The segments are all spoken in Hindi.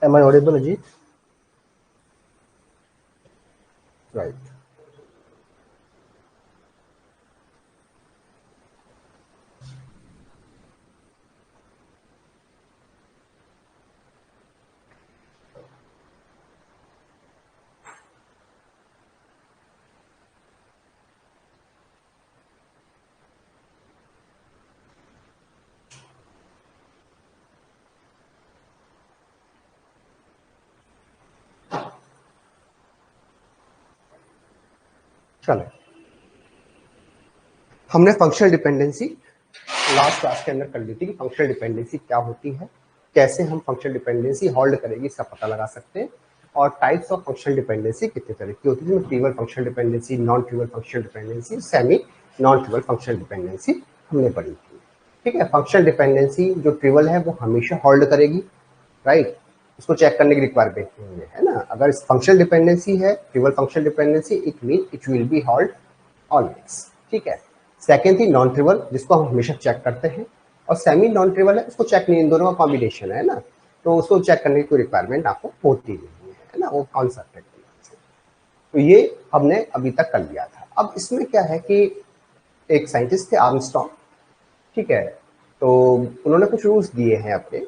Am I audible, Ajit? Right. चलो, हमने फंक्शनल डिपेंडेंसी लास्ट क्लास के अंदर कर ली थी कि फंक्शनल डिपेंडेंसी क्या होती है, कैसे हम फंक्शनल डिपेंडेंसी होल्ड करेगी इसका पता लगा सकते हैं, और टाइप्स ऑफ फंक्शनल डिपेंडेंसी कितने तरह की होती है, trivial functional dependency, non trivial functional dependency, semi non trivial functional dependency हमने पढ़ी थी। ठीक है, फंक्शनल डिपेंडेंसी जो ट्रिवियल है वो हमेशा होल्ड करेगी, राइट। उसको चेक करने की रिक्वायरमेंट नहीं है ना। अगर फंक्शनल डिपेंडेंसी है, trivial functional dependency, it mean it will be hold always. ठीक है। सेकेंड थी नॉन ट्रिवल, जिसको हम हमेशा चेक करते हैं, और सेमी नॉन ट्रिवल है, उसको चेक नहीं, इन दोनों का कॉम्बिनेशन है ना, तो उसको चेक करने की कोई रिक्वायरमेंट आपको होती नहीं है ना, वो कॉन्सेप्ट है। तो ये हमने अभी तक कर लिया था। अब इसमें क्या है कि एक साइंटिस्ट थे आर्मस्ट्रॉन्ग, ठीक है, तो उन्होंने कुछ रूल्स दिए हैं अपने,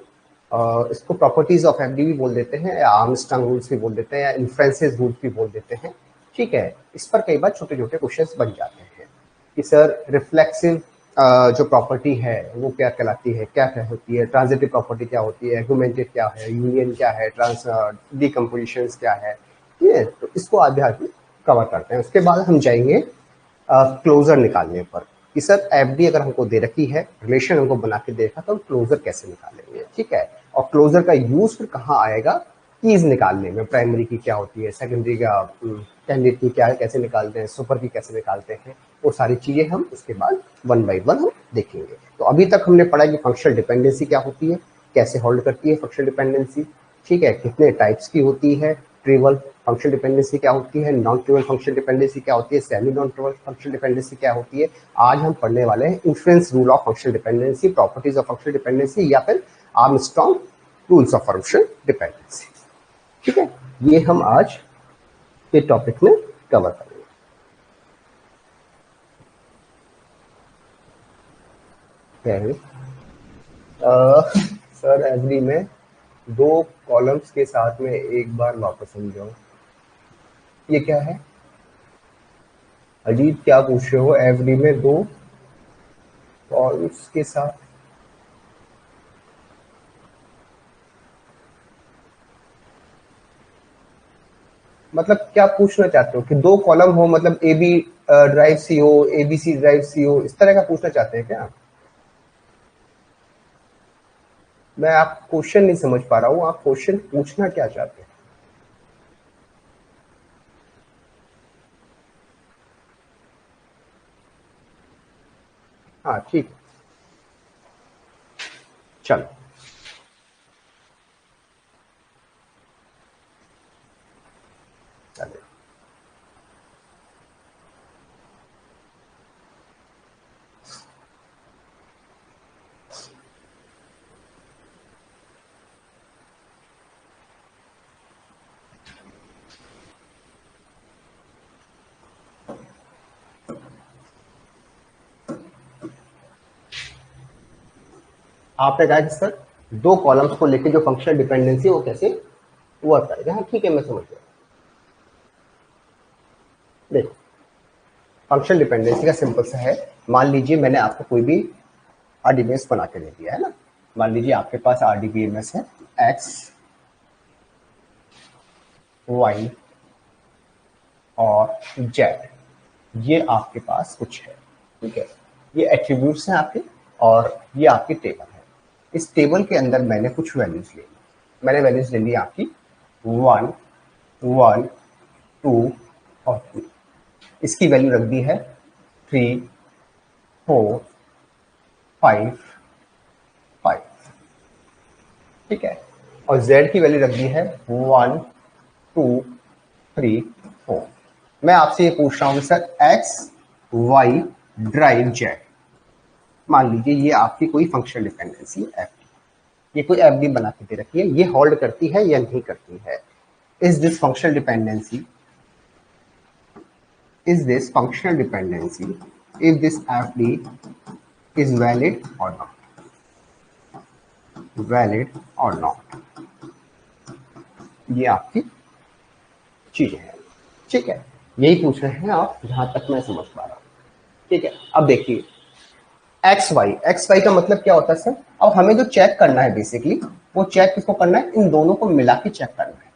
इसको प्रॉपर्टीज ऑफ एफडी भी बोल देते हैं, या आर्मस्ट्रॉन्ग रूल्स भी बोल देते हैं, या इन्फ्लुएंसेस रूल्स भी बोल देते हैं। ठीक है, इस पर कई बार छोटे छोटे क्वेश्चंस बन जाते हैं कि सर रिफ्लेक्सिव जो प्रॉपर्टी है वो क्या कहलाती है, क्या क्या होती है, ट्रांजिटिव प्रॉपर्टी क्या होती है, एग्यूमेंटेड क्या है, यूनियन क्या है, ट्रांस डिकम्पोजिशन क्या है। ठीक है, तो इसको आधे आधे कवर करते हैं। उसके बाद हम जाएंगे क्लोजर निकालने पर कि सर एफडी अगर हमको दे रखी है, रिलेशन हमको बना के दे रखा, तो हम क्लोजर कैसे निकालेंगे। ठीक है, और क्लोजर का यूज फिर कहाँ आएगा, कीज निकालने में, प्राइमरी की क्या होती है, सेकेंडरी का कैंडिडेट की क्या है, कैसे निकालते हैं, सुपर की कैसे निकालते हैं, वो सारी चीजें हम उसके बाद वन बाई वन हम देखेंगे। तो अभी तक हमने पढ़ा कि फंक्शनल डिपेंडेंसी क्या होती है, कैसे होल्ड करती है फंक्शनल डिपेंडेंसी, ठीक है, कितने टाइप्स की होती है, ट्रिवल फंक्शनल डिपेंडेंसी क्या होती है, नॉन ट्रिवल फंक्शनल डिपेंडेंसी क्या होती है, semi non trivial functional dependency क्या होती है। आज हम पढ़ने वाले हैं influence rule of functional dependency, properties of functional dependency, या फिर Armstrong rules of functional dependency. ठीक है, ये हम आज के टॉपिक में कवर करेंगे। सर एवरी में दो कॉलम्स के साथ में एक बार वापस समझाओ, ये क्या है अजीत, क्या पूछ रहे हो, एवरी में दो कॉलम्स के साथ, मतलब क्या पूछना चाहते हो कि दो कॉलम हो, मतलब ए बी ड्राइव सी हो, ए बी सी ड्राइव सी हो, इस तरह का पूछना चाहते हैं क्या। मैं आप क्वेश्चन नहीं समझ पा रहा हूँ, आप क्वेश्चन पूछना क्या चाहते हैं। हाँ ठीक है, चलो चलो। आपने कहा कि सर दो कॉलम्स को लेकर जो फंक्शनल डिपेंडेंसी वो कैसे वर्क करेगा। हाँ ठीक है, मैं समझ गया। देखो, फंक्शनल डिपेंडेंसी का सिंपल सा है, मान लीजिए मैंने आपको कोई भी आरडीबीएमएस बना के दे दिया है ना, मान लीजिए आपके पास आरडीबीएमएस है एक्स वाई और जेड, ये आपके पास कुछ है, ठीक है, ये एट्रीब्यूट्स हैं आपके, और ये आपकी टेबल है। इस टेबल के अंदर मैंने कुछ वैल्यूज ले ली, मैंने वैल्यूज ले ली आपकी 1 1 2 और 3, इसकी वैल्यू रख दी है 3 4 5 5, ठीक है, और z की वैल्यू रख दी है 1 2 3 4। मैं आपसे ये पूछ रहा हूँ sir x y drive z, मान लीजिए ये आपकी कोई फंक्शनल डिपेंडेंसी है f, ये कोई एफडी बना के दे रखी है, ये होल्ड करती है या नहीं करती है? Is this functional dependency, is this functional dependency, if this FD is valid or not, valid or not, ये आपकी चीजें हैं। ठीक है, यही पूछ रहे हैं आप, जहां तक मैं समझ पा रहा हूं। ठीक है, अब देखिए एक्स वाई का मतलब क्या होता है सर? अब हमें जो चेक करना है बेसिकली, वो चेक किसको करना है? इन दोनों को मिला के चेक करना है।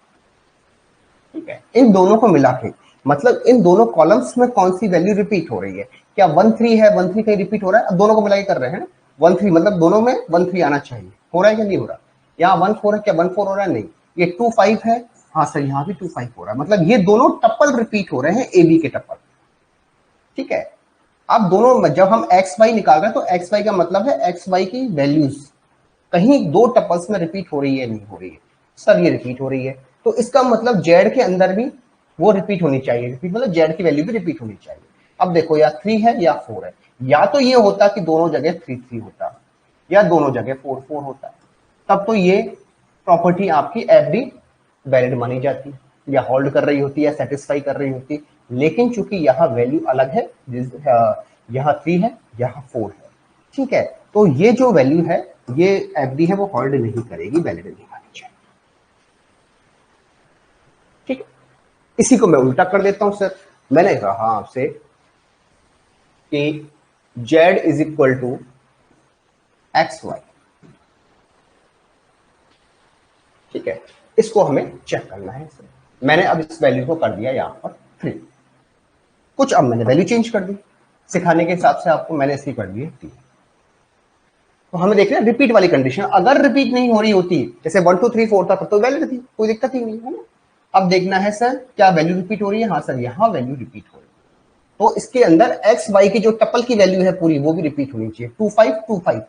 ठीक है, इन दोनों को मिला के, मतलब इन दोनों कॉलम्स में कौन सी वैल्यू रिपीट हो रही है? क्या 1 3 है? 1 3 कहीं रिपीट हो रहा है? अब दोनों को मिला के कर रहे हैं ना, 1 3 मतलब दोनों में 1 3 आना चाहिए। हो रहा है कि नहीं हो रहा? यहाँ 1 4 है, क्या 1 4 हो रहा है? नहीं। ये 2 5 है, हाँ सर यहाँ भी 2 5 हो रहा है, मतलब ये दोनों टप्पल रिपीट हो रहे हैं, ए बी के टप्पल। ठीक है, अब दोनों जब हम एक्स वाई निकाल रहे हैं तो एक्स वाई का मतलब है एक्स वाई की वैल्यूज कहीं दो टपल्स में रिपीट हो रही है, नहीं हो रही है? सर ये रिपीट हो रही है, तो इसका मतलब जेड के अंदर भी वो रिपीट होनी चाहिए। रिपीट मतलब जेड की वैल्यू भी रिपीट होनी चाहिए। अब देखो या 3 है या 4 है, या तो ये होता कि दोनों जगह 3 3 होता, या दोनों जगह 4 4 होता, तब तो ये प्रॉपर्टी आपकी एफडी वैलिड मानी जाती या होल्ड कर रही होती या सेटिस्फाई कर रही होती। लेकिन चूंकि यहाँ वैल्यू अलग है, यहाँ 3 है, यहाँ 4 है। ठीक है, तो ये जो वैल्यू है, ये एफडी है, वो होल्ड नहीं करेगी, वैलिड नहीं मानी जाएगी। ठीक है, इसी को मैं उल्टा कर देता हूं सर। मैंने कहा आपसे कि Z is equal to X Y. ठीक है, इसको हमें चेक करना है सर। मैंने अब इस वैल्यू को कर दिया यहां पर 3, कुछ अब मैंने वैल्यू चेंज कर दी सिखाने के हिसाब से आपको, मैंने इसकी कर दी 3। तो हमें देख रहे हैं रिपीट वाली कंडीशन, अगर रिपीट नहीं हो रही होती, जैसे 1 2 3 4 था, तब तो वैलिड थी, कोई दिक्कत ही नहीं है ना। अब देखना है सर क्या वैल्यू रिपीट हो रही है? हाँ सर यहाँ वैल्यू रिपीट हो रही है, तो इसके अंदर एक्स वाई की जो टपल की वैल्यू है पूरी, वो भी रिपीट होनी चाहिए। 2 5 2 5,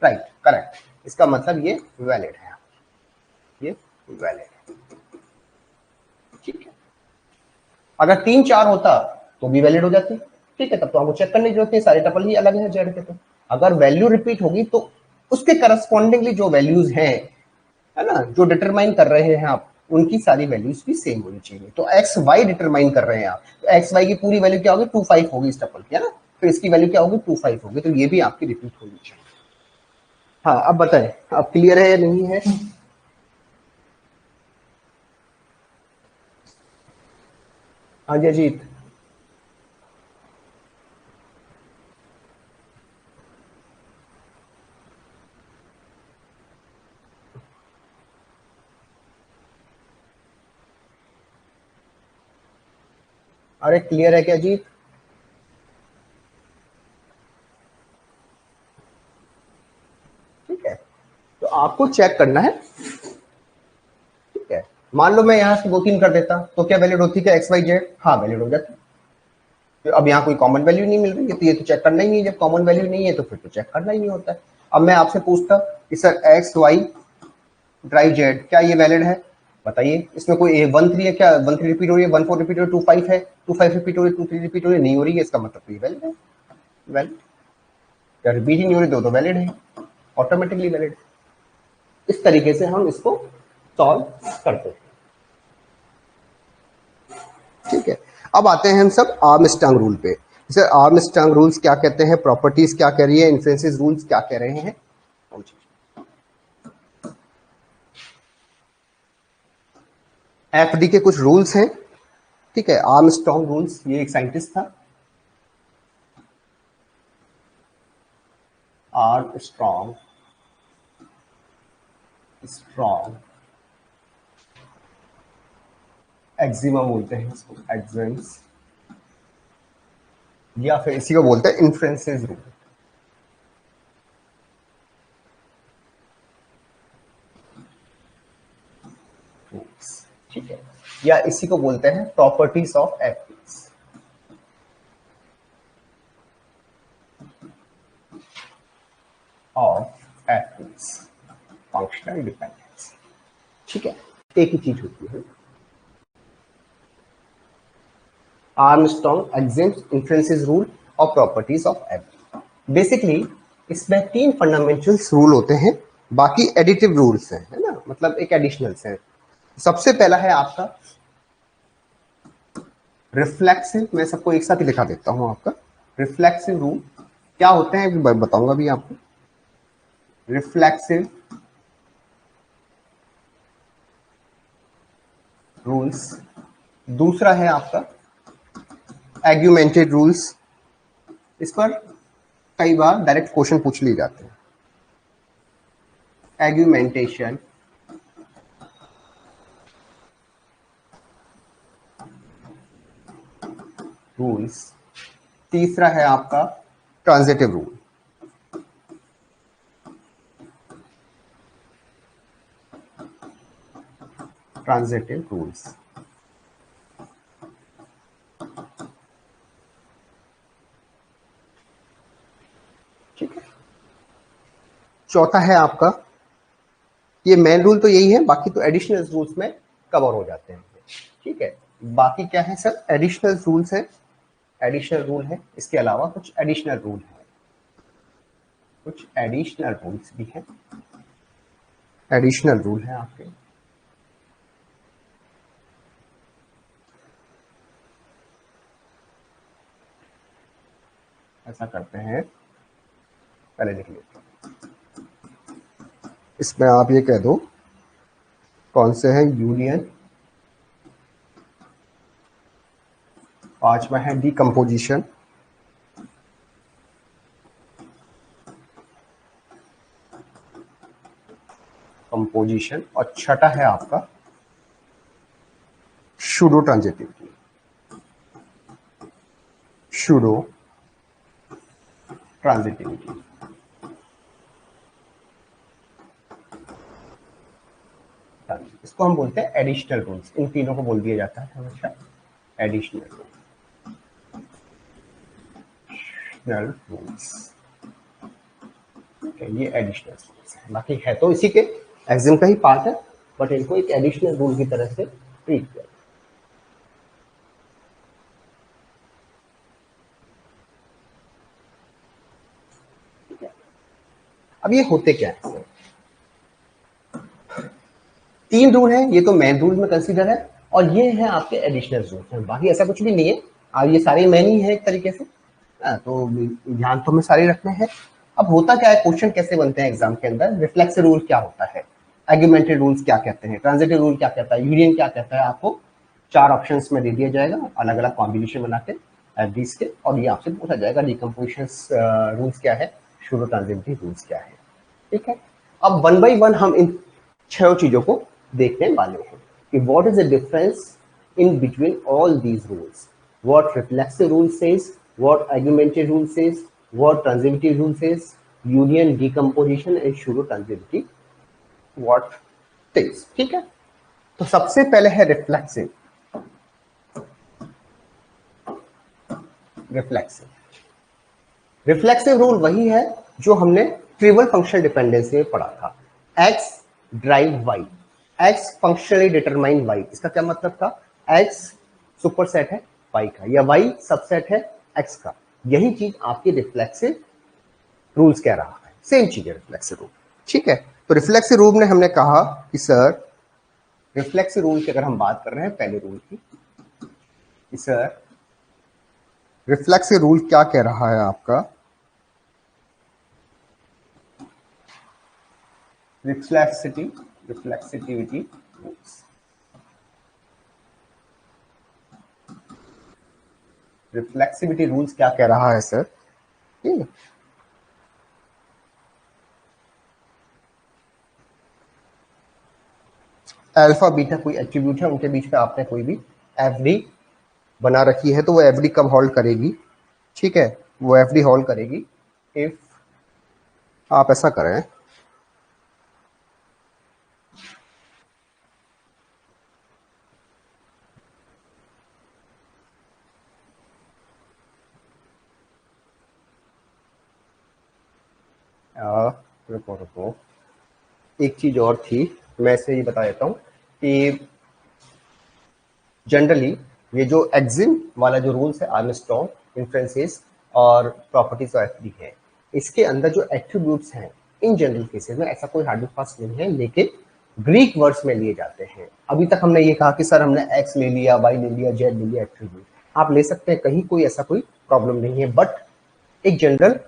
राइट, करेक्ट। इसका मतलब ये वैलिड है, ये वैलिड है। ठीक है, अगर 3 4 होता तो भी वैलिड हो जाती। ठीक है, तब तो हमको चेक करने की जरूरत नहीं, सारे टपल ही अलग है जेड के। तो अगर वैल्यू रिपीट होगी तो उसके करस्पॉन्डिंगली जो वैल्यूज हैं, है ना, जो डिटरमाइन कर रहे हैं आप, उनकी सारी वैल्यूज भी सेम होनी चाहिए। तो एक्स वाई डिटरमाइन कर रहे हैं आप, तो एक्स वाई की पूरी वैल्यू क्या होगी? 2 5 होगी इस टपल की, है ना, तो इसकी वैल्यू क्या होगी? 2 5 होगी, तो ये भी आपकी रिपीट होनी चाहिए। हाँ, अब बताएं, अब क्लियर है या नहीं है? हाँ जी अजीत। अरे क्लियर है क्या अजीत? ठीक है, तो आपको चेक करना है। ठीक है, मान लो मैं यहाँ से 2 3 कर देता, तो क्या वैलिड होती क्या एक्स वाई जेड? हाँ वैलिड हो जाती। तो अब यहाँ कोई कॉमन वैल्यू नहीं मिल रही है, तो ये तो चेक करना ही नहीं है। जब कॉमन वैल्यू नहीं है तो फिर तो चेक करना ही नहीं होता है। अब मैं आपसे पूछता कि sir X Y drive Z, क्या ये वैलिड है? बताइए, इसमें कोई 1 3 है क्या? 1 3 रिपीट हो रही है, 1 4 रिपीट हो रही है, 2 5 है, 2 5 रिपीट हो रही है, 2 3 रिपीट हो रही है, नहीं हो रही है, इसका मतलब तो ये वैलिड है। वैलिड, क्या रिपीट ही नहीं हो रही तो वैलिड है, ऑटोमेटिकली वैलिड। इस तरीके से हम इसको सॉल्व करते हैं। ठीक है, अब आते हैं हम सब आर्मस्ट्रांग रूल पे। जैसे आर्मस्ट्रांग रूल्स क्या कहते हैं, प्रॉपर्टीज क्या कह रही है, इन्फ्लुएंसेस रूल्स क्या कह रहे हैं। एफडी के कुछ रूल्स हैं। ठीक है, आर्मस्ट्रांग रूल्स, ये एक साइंटिस्ट था, आर्मस्ट्रांग स्ट्रॉन्ग, एक्सिमा बोलते हैं इसको, एक्सिम्स, या फिर इसी को बोलते हैं इन्फ्लुएंसेस रूल। ठीक है, या इसी को बोलते हैं properties of FDs. Of FDs, functional dependency. ठीक है, एक ही चीज होती है, आर्मस्ट्रांग एक्सिम्स, इन्फ्लुएंसेस रूल और प्रॉपर्टीज ऑफ एफडी। बेसिकली इसमें 3 फंडामेंटल रूल होते हैं बाकी एडिटिव रूल्स हैं, है ना, मतलब एक एडिशनल्स हैं। सबसे पहला है आपका रिफ्लेक्सिव, मैं सबको एक साथ ही लिखा देता हूं आपका। रिफ्लेक्सिव रूल क्या होते हैं बताऊंगा भी आपको। Reflexive rules. दूसरा है आपका एग्यूमेंटेड रूल्स। इस पर कई बार डायरेक्ट क्वेश्चन पूछ लिए जाते हैं। एग्यूमेंटेशन रूल्स। तीसरा है आपका ट्रांजिटिव रूल। Transitive rules. ठीक है। चौथा है आपका, ये मेन रूल तो यही है, बाकी तो एडिशनल रूल्स में कवर हो जाते हैं। ठीक है, बाकी क्या है सर, एडिशनल रूल्स है। एडिशनल रूल है, इसके अलावा कुछ एडिशनल रूल है, कुछ एडिशनल रूल्स भी हैं। एडिशनल रूल है आपके। ऐसा करते हैं, पहले लिख लेते हैं। इसमें आप ये कह दो कौन से हैं, यूनियन। पांचवा है डीकम्पोजिशन। कंपोजिशन। और छठा है आपका शूडो ट्रांजिटिविटी। Pseudo transitivity. इसको हम बोलते हैं एडिशनल रूल्स। इन तीनों को बोल दिया जाता है हमेशा एडिशनल रूल्स। ठीक है, ये एडिशनल रूल्स है, बाकी है तो इसी के एग्जाम का ही पार्ट है, बट इनको एक एडिशनल रूल की तरह से ट्रीट किया। ठीक है, अब ये होते क्या है, तीन रूल है, ये तो मेन रूल में कंसीडर है, और ये है आपके एडिशनल रूल्स हैं, बाकी ऐसा कुछ भी नहीं है। और ये सारे मेन ही है एक तरीके से। तो ध्यान तो हमें सारे रखने हैं। अब होता क्या है, क्वेश्चन कैसे बनते हैं एग्जाम के अंदर, रिफ्लेक्सिव रूल क्या होता है, आर्गुमेंटेड रूल्स क्या कहते हैं, ट्रांजिटिव रूल क्या कहता है, यूनियन क्या कहता है, आपको चार ऑप्शंस में दे दिया जाएगा, अलग अलग कॉम्बिनेशन बना के एवरीज के, और ये आपसे पूछा जाएगा डिकम्पोजिशन रूल्स क्या है, शूडो ट्रांजिटिव रूल्स क्या है। ठीक है, अब वन बाई वन हम इन छह चीजों को देखने वाले हैं कि what is the difference in between all these rules. What reflexive rule says, what argumentative rule says, what transitive rule says, union, decomposition and pseudo transitivity what says. ठीक है, तो सबसे पहले है रिफ्लेक्सिव। रिफ्लेक्सिव रिफ्लेक्सिव रूल वही है जो हमने ट्रिवियल फंक्शनल डिपेंडेंसी में पढ़ा था। X drive Y, X functionally determine Y. इसका क्या मतलब था, एक्स सुपरसेट है वाई का, या वाई सबसेट है एक्स का। यही चीज आपकी रिफ्लेक्सिव रूल्स कह रहा है, सेम चीज है रिफ्लेक्सिव रूल। ठीक है, तो रिफ्लेक्सिव रूल ने हमने कहा कि सर, रिफ्लेक्सिव रूल की अगर हम बात कर रहे हैं पहले रूल की, कि सर रिफ्लेक्सिव रूल क्या कह रहा है आपका, रिफ्लेक्सिविटी रूल्स। रिफ्लेक्सिविटी रूल्स क्या कह रहा है सर, ठीक है, अल्फा बीटा कोई एट्रीब्यूट है, उनके बीच में आपने कोई भी एफडी बना रखी है, तो वो एफडी कब होल्ड करेगी, ठीक है, वो एफडी होल्ड करेगी इफ आप ऐसा करें, रुको रुको, एक चीज और थी, मैं इसे ये बता देता हूँ कि जनरली ये जो एक्सिम वाला जो रूल्स है, आर्मस्ट्रॉन्ग, इन्फ्लुएंसेस और प्रॉपर्टीज ऑफ एफडी है, इसके अंदर जो एट्रीब्यूट्स हैं इन जनरल केसेस में ऐसा कोई हार्ड एंड फास्ट नहीं है, लेकिन ग्रीक वर्ड्स में लिए जाते हैं। अभी तक हमने ये कहा कि सर हमने एक्स ले लिया, वाई ले लिया, जेड ले लिया, एट्रीब्यूट आप ले सकते हैं, कहीं कोई ऐसा कोई प्रॉब्लम नहीं है। बट एक general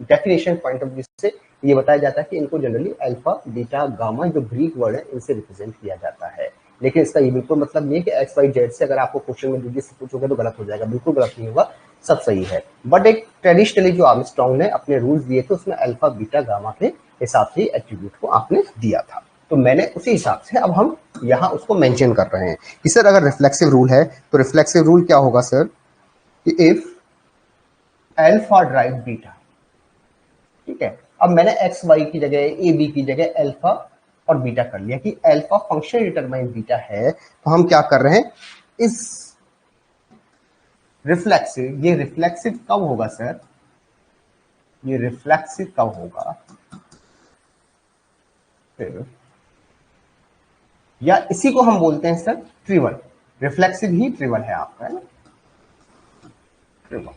definition point of view से ये बताया जाता है कि इनको जनरली अल्फा, बीटा, गामा जो ग्रीक वर्ड है इनसे रिप्रेजेंट किया जाता है। लेकिन इसका ये बिल्कुल मतलब नहीं है कि एक्स वाई जेड से अगर आपको क्वेश्चन में दीजिए से पूछोगे तो गलत हो जाएगा, बिल्कुल गलत नहीं होगा, सब सही है। बट एक ट्रेडिशनली जो आर्मस्ट्रांग ने अपने रूल्स दिए थे उसमें अल्फा, बीटा, गामा के हिसाब से एट्रीब्यूट को आपने दिया था, तो मैंने उसी हिसाब से अब हम यहाँ उसको मेंशन कर रहे हैं कि सर अगर रिफ्लेक्सिव रूल है तो रिफ्लेक्सिव रूल क्या होगा सर कि इफ अल्फा ड्राइव बीटा, ठीक है। अब मैंने एक्स वाई की जगह, ए बी की जगह अल्फा और बीटा कर लिया कि अल्फा फंक्शन डिटरमाइन बीटा है, तो हम क्या कर रहे हैं इस रिफ्लेक्सिव, ये रिफ्लेक्सिव कब होगा सर, ये रिफ्लेक्सिव कब होगा फिर, या इसी को हम बोलते हैं सर ट्रिवल, रिफ्लेक्सिव ही ट्रिवल है आपका, है ना, ट्रिवल।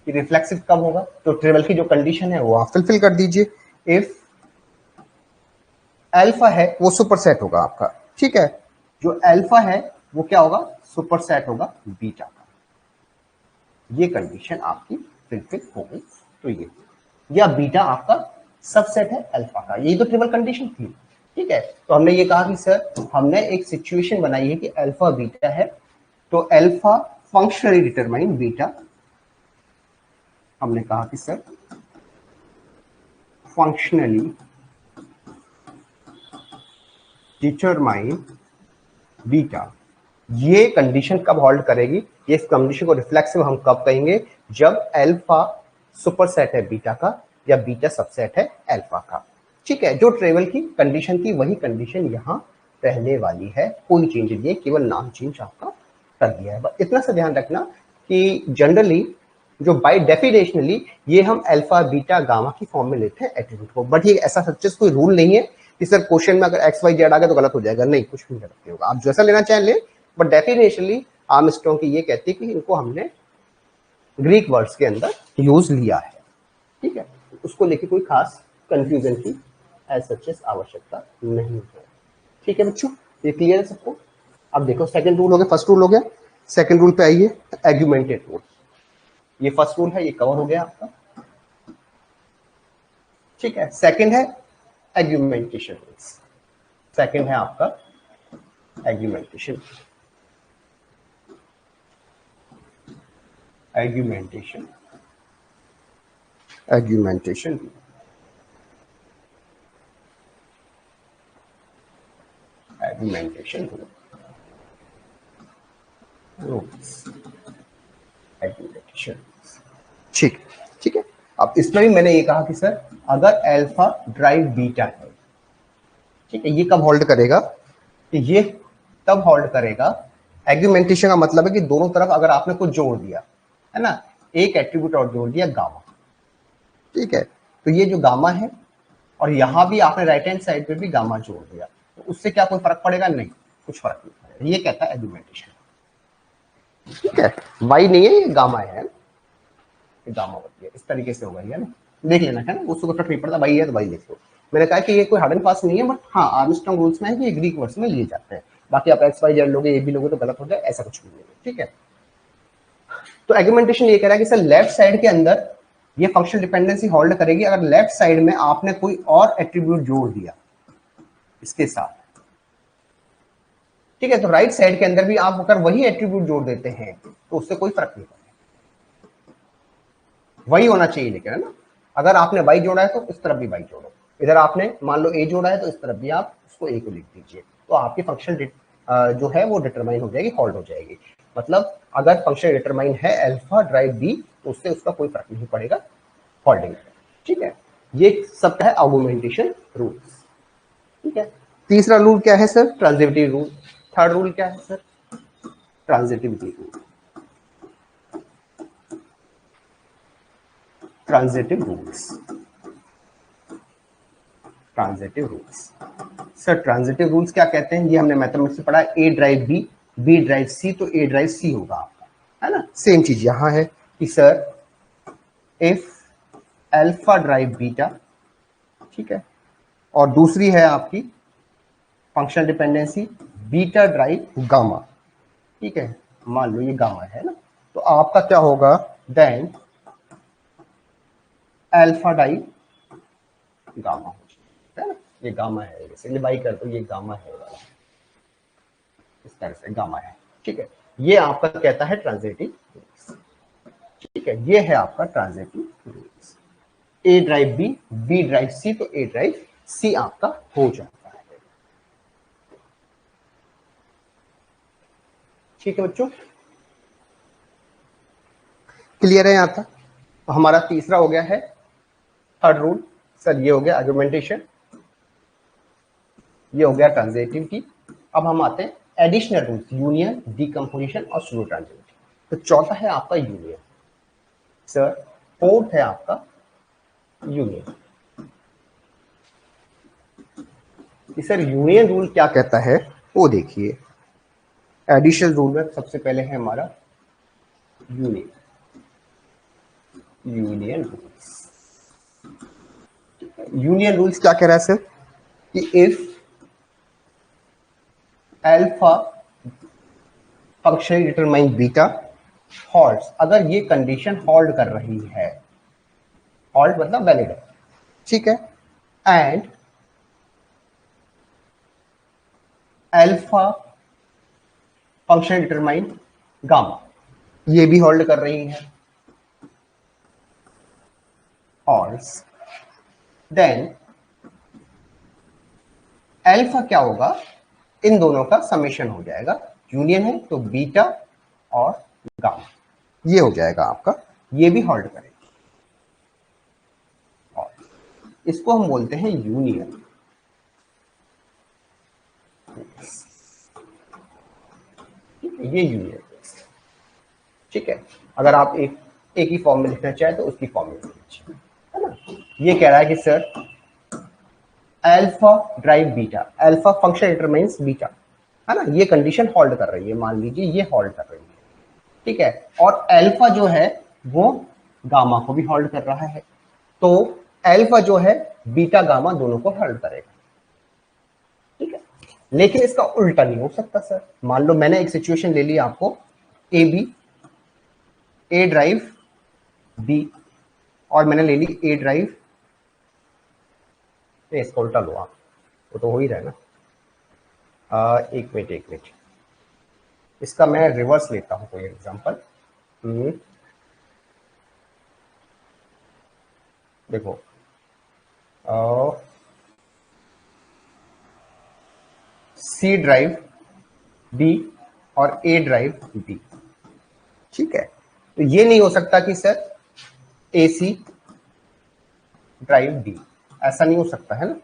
कि रिफ्लेक्सिव कब होगा, तो ट्रिवल की जो कंडीशन है वो आप फिलफिल कर दीजिए। इफ अल्फा है वो सुपरसेट होगा आपका, ठीक है, जो अल्फा है वो क्या होगा, सुपरसेट होगा बीटा का, ये कंडीशन आपकी फिलफिल हो गई। तो ये या बीटा आपका सबसेट है अल्फा का, यही तो ट्रिपल कंडीशन थी, ठीक है। तो हमने ये कहा कि सर हमने एक सिचुएशन बनाई है कि अल्फा बीटा है, तो अल्फा फंक्शनली डिटरमाइन बीटा, हमने कहा कि सर फंक्शनली डिटरमाइन बीटा, ये कंडीशन कब होल्ड करेगी, ये कंडीशन को रिफ्लेक्सिव हम कब कहेंगे, जब अल्फा सुपरसेट है बीटा का या बीटा सबसेट है अल्फा का, ठीक है। जो ट्रेवल की कंडीशन थी वही कंडीशन यहां रहने वाली है, कोई चेंज नहीं है, केवल नाम चेंज आपका कर दिया है। बस इतना सा ध्यान रखना कि जनरली जो बाय डेफिनेशनली ये हम अल्फा, बीटा, गामा की फॉर्म में लेते हैं एट्रीब्यूट को, बट ये ऐसा सच कोई रूल नहीं है कि सर क्वेश्चन में अगर एक्स वाई जेड आ गया तो गलत हो जाएगा, नहीं, कुछ भी गलत नहीं होगा, आप जैसा लेना चाहें ले। बट डेफिनेशनली आर्मस्ट्रांग की ये कहती है कि इनको हमने ग्रीक वर्ड्स के अंदर यूज लिया है, ठीक है, उसको लेके कोई खास कंफ्यूजन की एज सच आवश्यकता नहीं है, ठीक है बच्चों, ये क्लियर है सबको। अब देखो सेकंड रूल हो गया, फर्स्ट रूल हो गया, सेकंड रूल पे आइए, आर्गुमेंटेड रूल। ये फर्स्ट रूल है, ये कवर हो गया आपका, ठीक है। सेकंड है आर्गुमेंटेशन रूल्स, सेकंड है आपका argumentation, argumentation, argumentation, argumentation rules, argumentation, ठीक, ठीक है। अब इसमें भी मैंने ये कहा कि सर अगर अल्फा ड्राइव बीटा है, ठीक है, ये कब होल्ड करेगा, कि ये तब होल्ड करेगा, आर्गुमेंटेशन का मतलब है कि दोनों तरफ अगर आपने कुछ जोड़ दिया है ना, एक एट्रीब्यूट और जोड़ दिया गामा, ठीक है, तो ये जो गामा है और यहां भी आपने राइट हैंड साइड पे भी गामा जोड़ दिया, तो उससे क्या कोई फर्क पड़ेगा, नहीं, कुछ फर्क नहीं पड़ेगा, ये कहता है आर्गुमेंटेशन, ठीक है। वाई नहीं है, ये गामा है, गामा होती है, इस तरीके से होगा, है ना, देख लेना, है ना, उसको फर्क नहीं पड़ता, वाई है तो वाई लिख लो। मैंने कहा कि ये कोई हार्ड एंड फास्ट नहीं है, बट हाँ आर्मस्ट्रांग रूल्स में है कि ये ग्रीक वर्ड्स में लिए जाते हैं, बाकी आप एक्स वाई जेड लोगे, ये भी लोगे तो गलत हो जाए, ऐसा कुछ नहीं है, ठीक है। तो आर्गुमेंटेशन ये कह रहा है कि सर लेफ्ट साइड के अंदर ये फंक्शनल डिपेंडेंसी होल्ड करेगी अगर लेफ्ट साइड में आपने कोई और एट्रीब्यूट जोड़ दिया इसके साथ, ठीक है, तो राइट साइड के अंदर भी आप अगर वही एट्रीब्यूट जोड़ देते हैं तो उससे कोई फर्क नहीं पड़ेगा, वही होना चाहिए, लेकिन है ना, अगर आपने वाई जोड़ा है तो इस तरफ भी वाई जोड़ो, इधर आपने मान लो ए जोड़ा है तो इस तरफ भी आप उसको ए को लिख दीजिए, तो आपकी फंक्शन जो है वो डिटरमाइन हो जाएगी, होल्ड हो जाएगी। मतलब अगर फंक्शन डिटरमाइन है अल्फा ड्राइव बी तो उससे उसका कोई फर्क नहीं पड़ेगा, होल्डिंग, ठीक है। ये सब है आर्गुमेंटेशन रूल्स, ठीक है। तीसरा रूल क्या है sir, transitivity rule. Third rule क्या है sir, transitivity rule, transitive rules, transitive rules. Sir transitive rules क्या कहते हैं, ये हमने मैथमेटिक्स में पढ़ा, A drive B, B drive C, तो ए ड्राइव सी होगा आपका, है ना। सेम चीज यहां है कि sir if alpha drive beta, ठीक है। और दूसरी है आपकी functional dependency beta drive gamma, ठीक है। मान लो ये गामा है ना, तो आपका क्या होगा, देन अल्फा डाई गामा हो जाएगा, है ना। ये गामा है, जैसे बाई कर दो, ये गामा है वाला, इस तरह से गामा है, ठीक है। ये आपका कहता है ट्रांजिटिव, ठीक है। ये है आपका transitive, A drive B, B drive C, तो ए ड्राइव सी आपका हो जाता है, ठीक है बच्चों। क्लियर है यहां तक। तो हमारा तीसरा हो गया है थर्ड रूल, सर ये हो गया आर्गुमेंटेशन, ये हो गया ट्रांजिटिविटी। अब हम आते हैं एडिशनल रूल्स, यूनियन, डीकंपोजिशन और स्लो ट्रांजिटिविटी। तो चौथा है आपका यूनियन सर, फोर्थ है आपका यूनियन। सर यूनियन रूल क्या कहता है वो देखिए, एडिशनल रूल में सबसे पहले है हमारा union, union rules. Union rules क्या कह रहा है सर कि if alpha function determine beta holds, अगर ये कंडीशन होल्ड कर रही है, होल्ड मतलब वैलिड है, ठीक है, and alpha function determine gamma, ये भी होल्ड कर रही है, होल्ड्स, देन अल्फा क्या होगा, इन दोनों का समेशन हो जाएगा, यूनियन है तो बीटा और गामा, ये हो जाएगा आपका, ये भी होल्ड करेगा, और इसको हम बोलते हैं यूनियन। ये यूनियन, ठीक है। अगर आप एक ही फॉर्म में लिखना चाहे तो उसकी फॉर्म में लिखिए, है ना। ये कह रहा है कि sir alpha drive beta, alpha function determines beta, है ना, ये कंडीशन होल्ड कर रही है, मान लीजिए ये होल्ड कर रही है, ठीक है। और अल्फा जो है वो गामा को भी होल्ड कर रहा है, तो अल्फा जो है बीटा गामा दोनों को होल्ड करेगा, ठीक है। लेकिन इसका उल्टा नहीं हो सकता सर। मान लो मैंने एक सिचुएशन ले ली आपको, A B, A drive B, और मैंने ले ली ए ड्राइव, इसका उल्टा लो आप, वो तो हो ही रहा है ना। एक मिनट, इसका मैं रिवर्स लेता हूं कोई एग्जांपल। देखो सी ड्राइव बी और ए ड्राइव बी, ठीक है। तो ये नहीं हो सकता कि सर ए सी ड्राइव बी, ऐसा नहीं हो सकता है ना,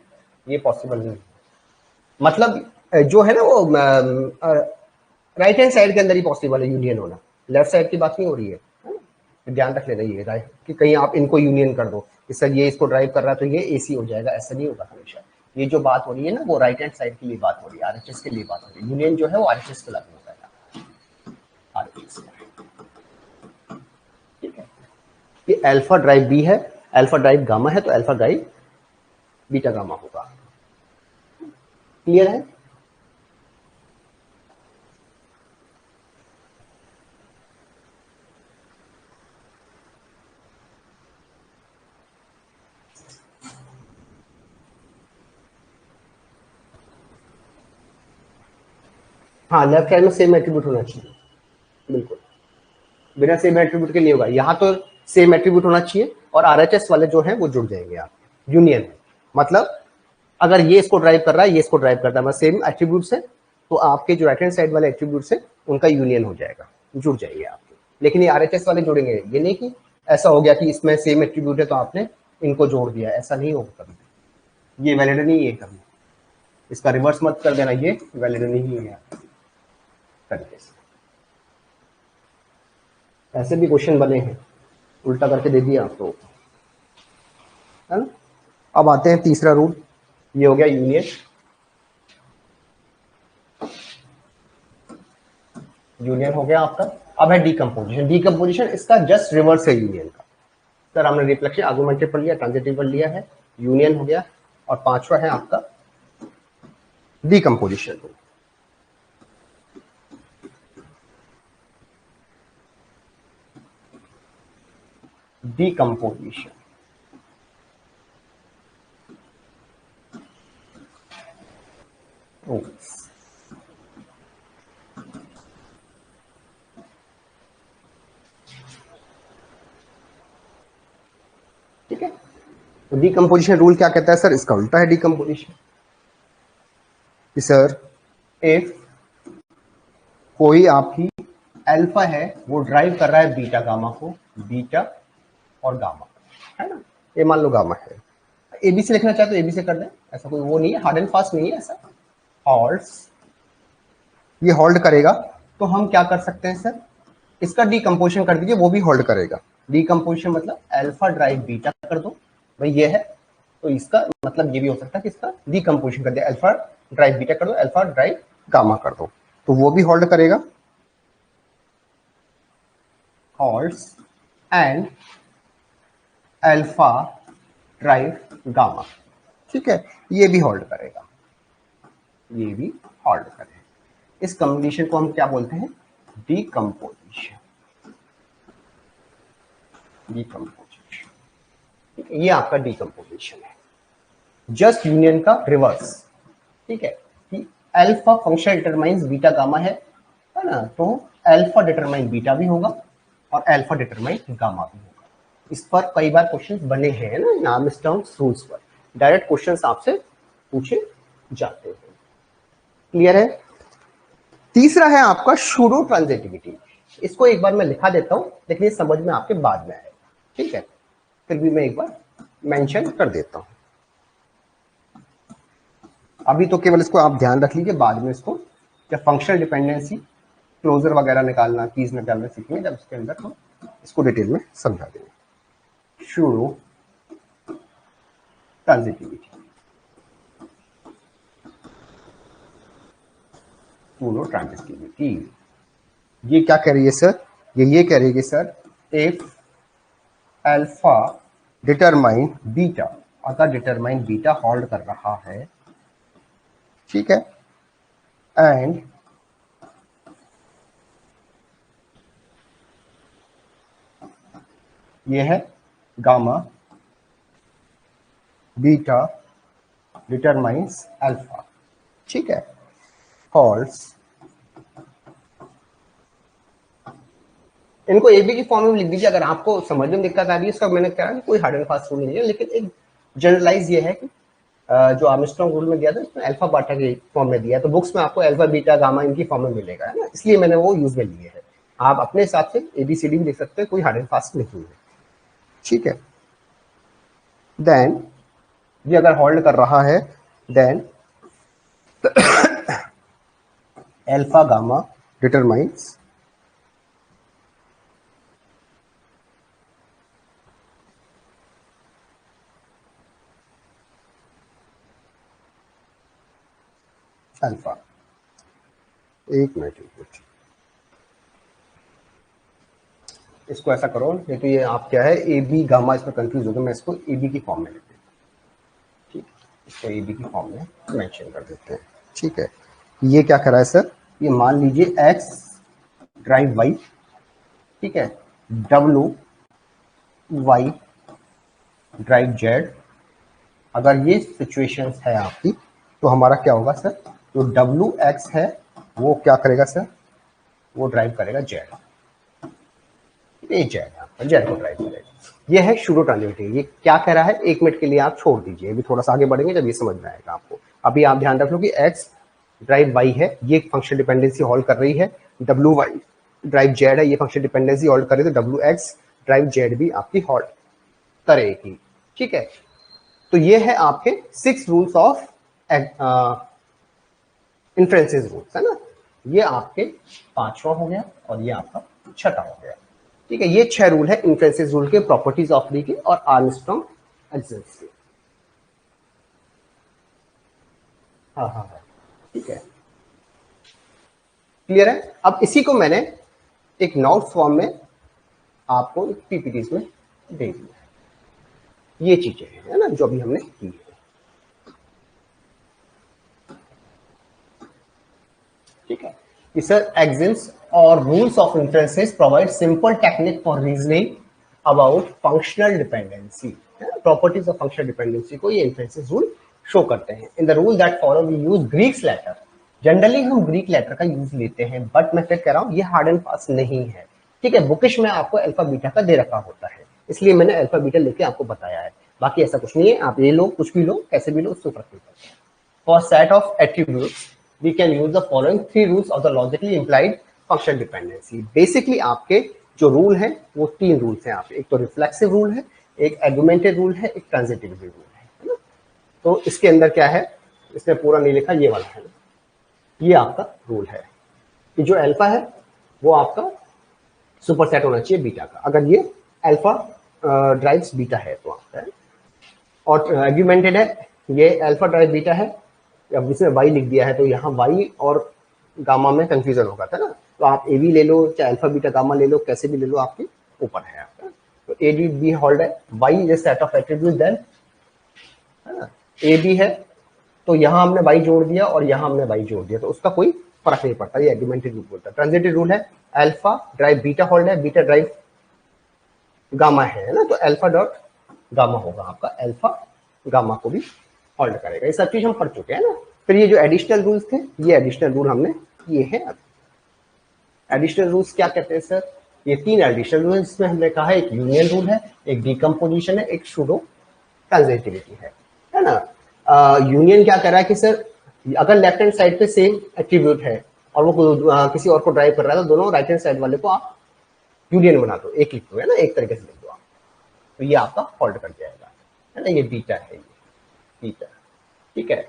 ये पॉसिबल नहीं है। मतलब जो है ना वो राइट हैंड साइड के अंदर ही पॉसिबल है यूनियन होना, लेफ्ट साइड की बात नहीं हो रही है ना? तो ध्यान रख लेना ये राइट, कि कहीं आप इनको यूनियन कर दो, सर ये इसको ड्राइव कर रहा है तो ये एसी हो जाएगा, ऐसा नहीं होगा हमेशा। ये जो बात हो रही है ना वो राइट हैंड साइड के लिए बात हो रही है, आरएचएस के लिए बात हो रही है। यूनियन जो है वो आरएचएस के लागू होता है, आरएचएस, ठीक है। ये अल्फा ड्राइव बी है, अल्फा ड्राइव गामा है, तो अल्फा ड्राइव बीटा गामा होगा, क्लियर है। हाँ, लेफ्ट हैंड में सेम एट्रीब्यूट होना चाहिए, बिल्कुल, बिना सेम एट्रीब्यूट के नहीं होगा। यहाँ तो सेम एट्रीब्यूट होना चाहिए और आरएचएस वाले जो हैं वो जुड़ जाएंगे आप यूनियन में। मतलब अगर ये इसको ड्राइव कर रहा है, ये इसको ड्राइव करता है, मतलब सेम एट्रीब्यूट्स है, तो आपके जो राइट हैंड साइड वाले एट्रीब्यूट्स है उनका यूनियन हो जाएगा, जुड़ जाएंगे आपके। लेकिन ये आरएचएस वाले जुड़ेंगे, ये नहीं कि ऐसा हो गया कि इसमें सेम एट्रीब्यूट है तो आपने इनको जोड़ दिया, ऐसा नहीं होगा कभी, ये वैलिड नहीं है कभी। इसका रिवर्स मत कर देना, ये वैलिड नहीं है तरीके से। ऐसे भी क्वेश्चन बने हैं, उल्टा करके दे दिया आपको, है ना। अब आते हैं तीसरा रूल, ये हो गया यूनियन, यूनियन हो गया आपका। अब है डीकंपोजिशन, डीकंपोजिशन इसका जस्ट रिवर्स है यूनियन का। सर हमने रिफ्लेक्शन आर्गुमेंटेड पढ़ लिया, ट्रांजिटिव पढ़ लिया है, यूनियन हो गया। और पांचवा है आपका डीकम्पोजिशन रूल। Decomposition rules. ठीक है, तो डीकम्पोजिशन रूल क्या कहता है सर? इसका उल्टा है डीकम्पोजिशन कि सर इफ कोई आपकी अल्फा है वो ड्राइव कर रहा है बीटा गामा को, बीटा और गामा, है ना, ये मान लो गामा है, एबी से लिखना चाहे तो एबी से कर दें, ऐसा कोई वो नहीं है, हार्ड एंड फास्ट नहीं है ऐसा। हॉल्ड्स, ये होल्ड करेगा तो हम क्या कर सकते हैं सर? इसका डीकम्पोजिशन कर दीजिए, वो भी होल्ड करेगा। डीकम्पोजिशन मतलब अल्फा ड्राइव बीटा कर दो, भाई ये है, तो इसका मतलब ये भी हो सकता है कि इसका डीकम्पोजिशन कर दिया, अल्फा ड्राइव बीटा कर दो, अल्फा ड्राइव गामा कर दो, तो वो भी होल्ड करेगा। Holds and alpha drive gamma, ठीक है, ये भी होल्ड करेगा, ये भी होल्ड करेगा। इस कॉम्बिनेशन को हम क्या बोलते हैं? डीकम्पोजिशन। डीकम्पोजिशन, ठीक है, ये आपका डीकम्पोजिशन है। जस्ट यूनियन का रिवर्स, ठीक है, कि alpha function determines beta gamma है ना, तो अल्फा डिटरमाइन बीटा भी होगा और अल्फा डिटरमाइन गामा भी होगा। इस पर कई बार क्वेश्चन बने हैं ना आर्मस्ट्रांग रूल्स पर, डायरेक्ट क्वेश्चंस आपसे पूछे जाते हैं। क्लियर है? तीसरा है आपका शूडो ट्रांजिटिविटी। इसको एक बार मैं लिखा देता हूं, लेकिन ये समझ में आपके बाद में आएगा, ठीक है, फिर भी मैं एक बार मेंशन कर देता हूं। अभी तो केवल इसको आप ध्यान रख लीजिए, बाद में इसको जब फंक्शनल डिपेंडेंसी क्लोजर वगैरह निकालना, कीज निकालना सीखेंगे, जब उसके अंदर हम इसको डिटेल में समझा देंगे। शूडो ट्रांजिटिविटी, शूडो ट्रांजिटिविटी, ये क्या कह रही है सर? ये कह रही है कि sir if alpha determine beta, अगर डिटरमाइन बीटा होल्ड कर रहा है, ठीक है, एंड ये है गामा बीटा डिटरमाइंस अल्फा, ठीक है, होल्ड्स, इनको ए बी की फॉर्म में लिख दीजिए अगर आपको समझ में दिक्कत आ रही है। इसका मैंने कहा कि कोई हार्ड एंड फास्ट रूल नहीं है, लेकिन एक जनरलाइज ये है कि जो आर्मस्ट्रांग रूल में दिया था इसमें अल्फा बाटा के फॉर्म में दिया है, तो बुक्स में आपको अल्फा बीटा गामा इनकी फॉर्म में मिलेगा, है ना, इसलिए मैंने वो यूज में लिए है। आप अपने हिसाब से एबीसीडी भी लिख सकते हैं, कोई हार्ड एंड फास्ट नहीं है, ठीक है। देन ये अगर होल्ड कर रहा है, then alpha gamma determines alpha. एक मिनट, इसको ऐसा करो, नहीं तो ये आप क्या है ए बी गामा इसमें कंफ्यूज हो गया, मैं इसको ए बी की फॉर्म में लिख देता हूँ, ठीक, इसको ए बी की फॉर्म में मेंशन कर देते हैं, ठीक है। ये क्या कर रहा है सर? ये मान लीजिए एक्स ड्राइव वाई, ठीक है, डब्लू वाई ड्राइव जेड। अगर ये सिचुएशन है आपकी, तो हमारा क्या होगा सर? जो डब्लू एक्स है वो क्या करेगा सर? वो ड्राइव करेगा जेड, ये जेड को ड्राइव करेगा। ये है शूडो ट्रांजिटिविटी। ये क्या कह रहा है, एक मिनट के लिए आप छोड़ दीजिए, अभी थोड़ा सा आगे बढ़ेंगे जब ये समझ में आएगा आपको। अभी आप ध्यान रख लो कि एक्स ड्राइव वाई है, ये फंक्शन डिपेंडेंसी होल्ड कर रही है, डब्ल्यू वाई ड्राइव जेड है, ये फंक्शन डिपेंडेंसी होल्ड कर रही है, तो डब्ल्यू एक्स ड्राइव जेड भी आपकी होल्ड करेगी, ठीक है। तो ये है आपके 6 रूल्स ऑफ इन्फ्रेंसेस रूल्स, है ना। ये आपके 5वां हो गया और ये आपका 6वां हो गया, ठीक है। ये 6 रूल है इन्फ्रेंसेस रूल के, प्रॉपर्टीज ऑफ ली के और आर्मस्ट्रांग एक्सिस के। हाँ, ठीक है, क्लियर है। अब इसी को मैंने एक नोट्स फॉर्म में आपको पीपीटीज में दे दिया, ये चीजें हैं, है ना, जो अभी हमने की है। ठीक है कि सर एक्सिम्स और rules of inferences provide simple technique for reasoning about functional dependency. Properties of functional dependency को ये इन्फ्रेंसेस रूल शो करते हैं। In the rule that follow we use greeks letter. Generally हम ग्रीक लेटर का यूज लेते हैं, बट मैं फिर कह रहा हूँ ये हार्ड एंड फास्ट नहीं है। ठीक है, बुकिश में आपको अल्फा बीटा का दे रखा होता है, इसलिए मैंने अल्फा बीटा लेके आपको बताया है। बाकी ऐसा कुछ नहीं है, आप ये लो कुछ भी लो कैसे भी लो, उससे फर्क नहीं पड़ता। For set of attributes we can use the following three rules of the logically implied functional dependency. Basically आपके जो रूल है वो तीन रूल्स हैं आप, एक तो रिफ्लेक्सिव रूल है, एक आर्गुमेंटेड रूल है, एक ट्रांजिटिव रूल है ना। तो इसके अंदर क्या है, इसने पूरा नहीं लिखा, ये वाला है ना, ये आपका रूल है कि जो अल्फा है वो आपका सुपरसेट होना चाहिए बीटा का, अगर ये अल्फा ड्राइव्स बीटा है तो आपका है। और आर्गुमेंटेड है, ये अल्फा ड्राइव बीटा है, अब इसमें वाई लिख दिया है तो यहाँ वाई और गामा में कंफ्यूजन होगा था ना, तो आप ए बी ले लो चाहे अल्फा बीटा गामा ले लो, कैसे भी ले लो, आपके ऊपर है आपका। तो ए डी बी होल्ड है, Y is set of attribute, then A B है तो यहाँ हमने वाई जोड़ दिया और यहाँ हमने वाई जोड़ दिया, तो उसका कोई फर्क नहीं पड़ता, ये आर्गुमेंटेड रूल बोलता है। ट्रांजिटिव रूल है, अल्फा ड्राइव बीटा होल्ड है, बीटा ड्राइव गामा है ना, तो अल्फा डॉट गामा होगा आपका, अल्फा गामा को भी होल्ड करेगा। ये सब चीज हम पढ़ चुके हैं ना। फिर ये जो एडिशनल रूल्स थे, ये एडिशनल रूल हमने किए हैं। एडिशनल रूल्स क्या कहते हैं सर, ये तीन एडिशनल रूल इसमें हमने कहा है, एक यूनियन रूल है, एक डिकम्पोजिशन है, एक सूडो ट्रांजिटिविटी है ना। यूनियन क्या कर रहा है कि सर अगर लेफ्ट हैंड साइड पे सेम एट्रीब्यूट है और वो किसी और को ड्राइव कर रहा है, तो दोनों राइट हैंड साइड वाले को आप यूनियन बना दो, एक लिख दो है ना, एक तरीके से लिख दो आप, तो ये आपका होल्ड कर जाएगा है ना। ये बीटा है, ये बीटा, ठीक है।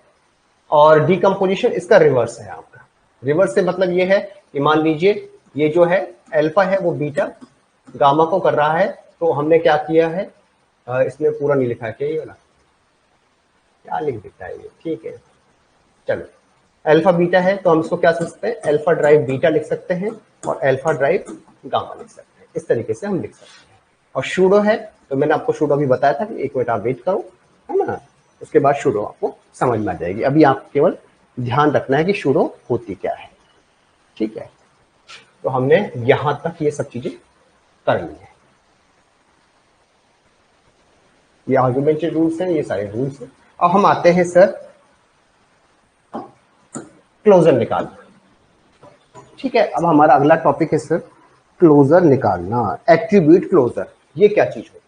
और डिकम्पोजिशन इसका रिवर्स है आपका। रिवर्स से मतलब ये है कि मान लीजिए ये जो है अल्फा है वो बीटा गामा को कर रहा है, तो हमने क्या किया है, इसमें पूरा नहीं लिखा है क्या, ये वाला क्या लिख देता है ये, ठीक है चलो। अल्फा बीटा है तो हम इसको क्या समझते हैं, अल्फा ड्राइव बीटा लिख सकते हैं और अल्फा ड्राइव गामा लिख सकते हैं, इस तरीके से हम लिख सकते हैं। और शूडो है तो मैंने आपको शूडो भी बताया था कि एक मिनट आप वेट करो है ना, उसके बाद शूडो आपको समझ में आ जाएगी। अभी आप केवल ध्यान रखना है कि शूडो होती क्या है, ठीक है। तो हमने यहां तक ये सब चीजें कर ली है, ये आर्गुमेंटेड रूल्स हैं, ये सारे रूल्स हैं। अब हम आते हैं सर क्लोजर निकालना, ठीक है। अब हमारा अगला टॉपिक है सर क्लोजर निकालना, एट्रीब्यूट क्लोजर, ये क्या चीज होती है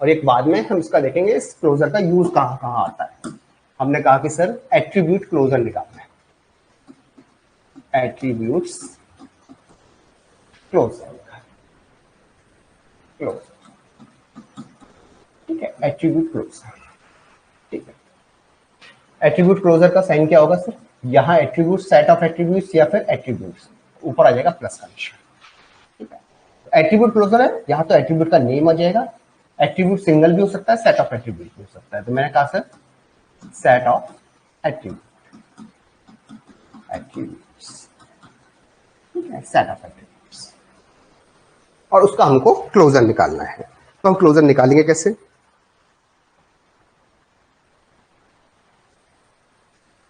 और एक बाद में हम इसका देखेंगे इस क्लोजर का यूज कहां कहां आता है। हमने कहा कि सर एट्रीब्यूट क्लोजर निकालना है, एट्रीब्यूट्स क्लोजर, ठीक है, एट्रीब्यूट क्लोजर, ठीक है। एट्रीब्यूट क्लोजर का साइन क्या होगा सर, यहाँ एट्रीब्यूट सेट ऑफ एट्रीब्यूट्स या फिर एट्रीब्यूट्स, ऊपर आ जाएगा प्लस का निशान, ठीक है। एट्रीब्यूट क्लोजर है, यहाँ तो एट्रीब्यूट का नेम आ जाएगा, एट्रीब्यूट सिंगल भी हो सकता है, सेट ऑफ एट्रीब्यूट भी हो सकता है, तो मैंने कहा sir set of attribute, attributes, ठीक है, सेट ऑफ एट्रीब्यूट्स, और उसका हमको क्लोजर निकालना है। तो हम क्लोजर निकालेंगे कैसे,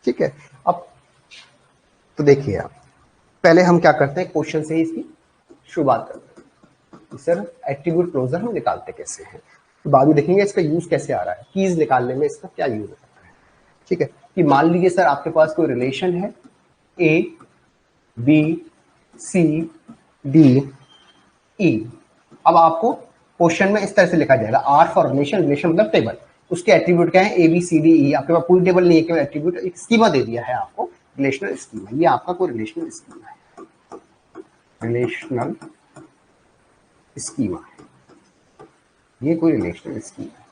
ठीक है। अब तो देखिए आप, पहले हम क्या करते हैं, क्वेश्चन से ही इसकी शुरुआत करते हैं। सर एट्रीब्यूट क्लोजर हम निकालते कैसे हैं, तो बाद में देखेंगे इसका यूज कैसे आ रहा है, कीज निकालने में इसका क्या यूज होता है, ठीक है। कि मान लीजिए सर आपके पास कोई रिलेशन है ए बी सी डी ई, अब आपको क्वेश्चन में इस तरह से लिखा जाएगा, आर फॉर रिलेशन, रिलेशन मतलब टेबल, उसके एट्रीब्यूट क्या है ए बी सी डी ई, आपके पास पूरी टेबल नहीं है, केवल एट्रीब्यूट, एक स्कीमा दे दिया है आपको, रिलेशनल स्कीमा, ये आपका कोई रिलेशनल स्कीमा है, रिलेशनल स्कीमा है, ये कोई रिलेशनल स्कीमा है।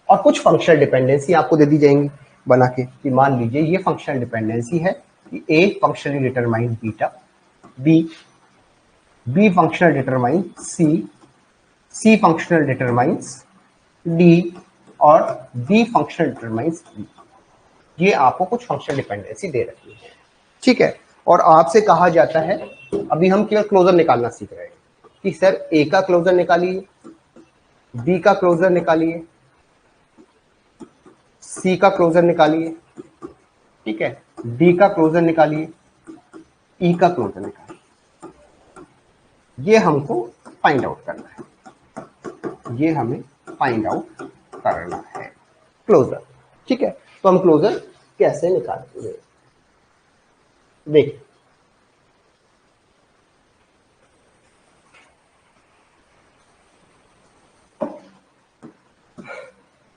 और कुछ फंक्शनल डिपेंडेंसी आपको दे दी जाएंगी बना के, कि मान लीजिए ये फंक्शनल डिपेंडेंसी है कि A functionally determine beta, B functional determine C functional determines D और डी फंक्शनल डिटरमाइंस ई। ये आपको कुछ फंक्शनल डिपेंडेंसी दे रखी है, ठीक है। और आपसे कहा जाता है, अभी हम केवल क्लोजर निकालना सीख रहे हैं कि सर ए का क्लोजर निकालिए, बी का क्लोजर निकालिए, सी का क्लोजर निकालिए, ठीक है, डी का क्लोजर निकालिए, ई का क्लोजर निकालना, ये हमको फाइंड आउट करना है, ये हमें फाइंड आउट करना है क्लोजर। ठीक है, तो हम क्लोजर कैसे निकालेंगे, देखिए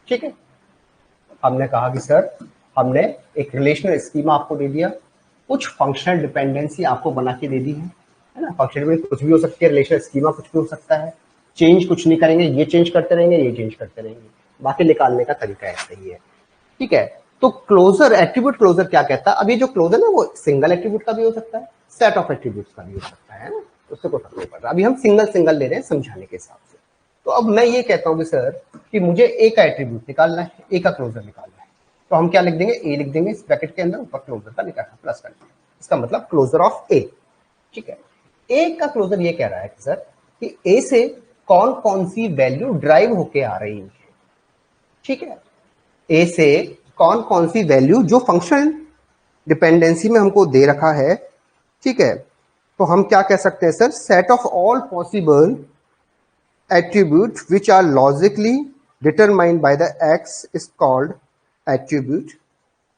ठीक है, हमने कहा कि सर हमने एक रिलेशनल स्कीमा आपको दे दिया, कुछ फंक्शनल डिपेंडेंसी आपको बना के दे दी है ना। फंक्शनल में कुछ भी हो सकती है, रिलेशनल स्कीमा कुछ भी हो सकता है, चेंज कुछ नहीं करेंगे, ये चेंज करते रहेंगे, ये चेंज करते रहेंगे, बाकी निकालने का तरीका ऐसा ही है। ठीक है, तो क्लोजर एट्रीब्यूट क्लोजर क्या कहता है, अब ये जो क्लोजर है वो सिंगल एट्रीब्यूट का भी हो सकता है, सेट ऑफ एट्रीब्यूट्स का भी हो सकता है ना, उससे कोई फर्क नहीं पड़ रहा, अभी हम सिंगल सिंगल ले रहे हैं समझाने के हिसाब से। तो अब मैं ये कहता हूँ कि सर कि मुझे ए का एट्रीब्यूट निकालना है, ए का क्लोजर निकालना है, तो हम क्या लिख देंगे, ए लिख देंगे इस ब्रैकेट के अंदर, ऊपर क्लोजर का निकालना प्लस कर देंगे, इसका मतलब क्लोजर ऑफ ए। ठीक है, ए का क्लोजर ये कह रहा है कि सर कि ए से कौन कौन सी वैल्यू ड्राइव होके आ रही है। ठीक है, ए से कौन कौन सी वैल्यू जो फंक्शन डिपेंडेंसी में हमको दे रखा है। ठीक है, तो हम क्या कह सकते हैं sir, set of all possible attributes which are logically determined by the x is called attribute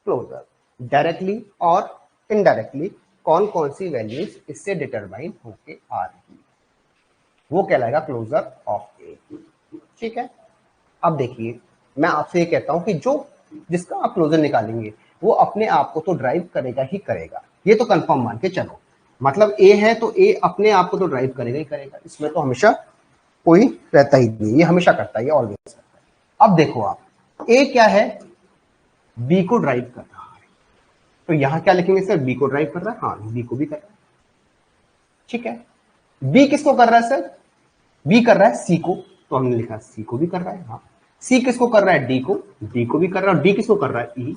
closure। Directly और इनडायरेक्टली कौन कौन सी वैल्यूज इससे डिटरमाइन होके आ रही है, वो कहलाएगा क्लोजर ऑफ ए। ठीक है, अब देखिए मैं आपसे ये कहता हूं कि जो जिसका आप क्लोजर निकालेंगे वो अपने आप को तो ड्राइव करेगा ही करेगा, ये तो कंफर्म मान के चलो, मतलब ए है तो ए अपने आप को तो ड्राइव करेगा ही करेगा, इसमें तो हमेशा कोई रहता ही नहीं, ये हमेशा करता है, ये ऑलवेज करता है। अब देखो आप ए क्या है, बी को ड्राइव कर रहा है, तो यहां क्या लिखेंगे सर, बी को ड्राइव कर रहा है, हाँ बी को भी कर रहा है। ठीक है, बी किसको कर रहा है सर, बी कर रहा है सी को, तो हमने लिखा सी को भी कर रहा है, हाँ सी किसको कर रहा है, डी को, डी को भी कर रहा है, और डी किसको कर रहा है, ई।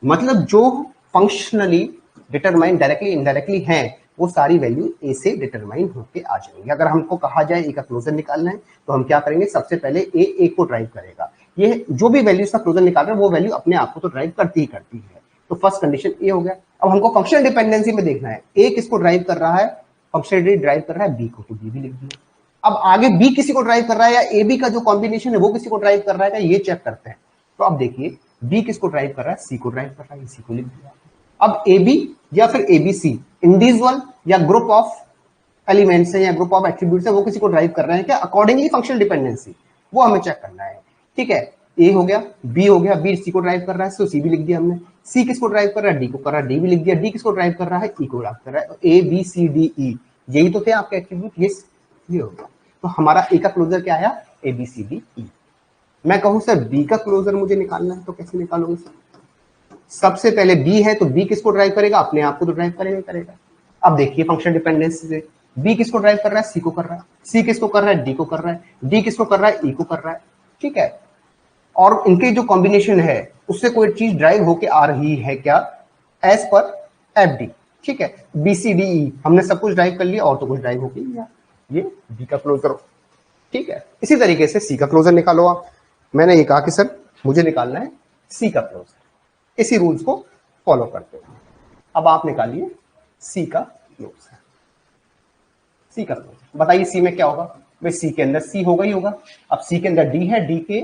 मतलब जो फंक्शनली डिटरमाइन डायरेक्टली इनडायरेक्टली है वो सारी वैल्यू ए से डिटरमाइन होके आ जाएंगी। अगर हमको कहा जाए ए का क्लोजर निकालना है तो हम क्या करेंगे, सबसे पहले ए को ड्राइव करेगा, ये जो भी वैल्यू का क्लोजर निकाल रहा है वो वैल्यू अपने आप को तो ड्राइव करती ही करती है, तो फर्स्ट कंडीशन ए हो गया। अब हमको फंक्शनल डिपेंडेंसी में देखना है, ए किसको ड्राइव कर रहा है, फंक्शनली ड्राइव कर रहा है बी को, तो बी भी लिख दिया। अब आगे बी किसी को ड्राइव कर रहा है या ए बी का जो कॉम्बिनेशन है वो किसी को ड्राइव कर रहा है, ये चेक करते हैं। तो अब देखिए बी किसको ड्राइव कर रहा है, सी को ड्राइव कर रहा है, इसी को लिख दिया। अब ए बी या फिर एबीसी इंडिविजुअल या ग्रुप ऑफ एलिमेंट्स है या ग्रुप ऑफ एट्रीब्यूट्स है, वो किसी को ड्राइव कर रहे हैं क्या, अकॉर्डिंगली फंक्शनल डिपेंडेंसी वो हमें चेक करना है। ठीक है, ए हो गया, बी हो गया, बी सी को ड्राइव कर रहा है, तो सी भी लिख दिया हमने। सी किसको ड्राइव कर रहा है, डी को कर रहा है, डी भी लिख दिया। डी किसको ड्राइव कर रहा है, ई को ड्राइव कर रहा है। ए बी सी डी ई यही तो थे आपके एट्रीब्यूट, ये हो गया। तो हमारा ए का क्लोजर क्या आया, ए बी सी डी ई। मैं कहूं सर बी का क्लोजर मुझे निकालना है, तो कैसे निकालोगे सर, सबसे पहले बी है तो बी किसको ड्राइव करेगा, अपने आप को तो ड्राइव करेगा करेगा। अब देखिए फंक्शन डिपेंडेंसी से बी किसको ड्राइव कर रहा है, सी को कर रहा है, सी किसको कर रहा है, डी को कर रहा है, डी किसको कर रहा है, ई को कर रहा है। ठीक है, और इनके जो कॉम्बिनेशन है उससे कोई चीज ड्राइव होके आ रही है क्या, एज पर एफ डी। ठीक है, बी सी डी ई हमने सब कुछ ड्राइव कर लिया और तो कुछ ड्राइव होके लिया, ये बी का क्लोजर। ठीक है, इसी तरीके से सी का क्लोजर निकालो आप। मैंने ये कहा कि सर मुझे निकालना है सी का क्लोजर, इसी रूल्स को फॉलो करते हैं। अब आप निकालिए सी का क्लोजर, सी का क्लोजर बताइए सी में क्या होगा, भाई सी के अंदर सी होगा ही होगा। अब सी के अंदर डी है, डी के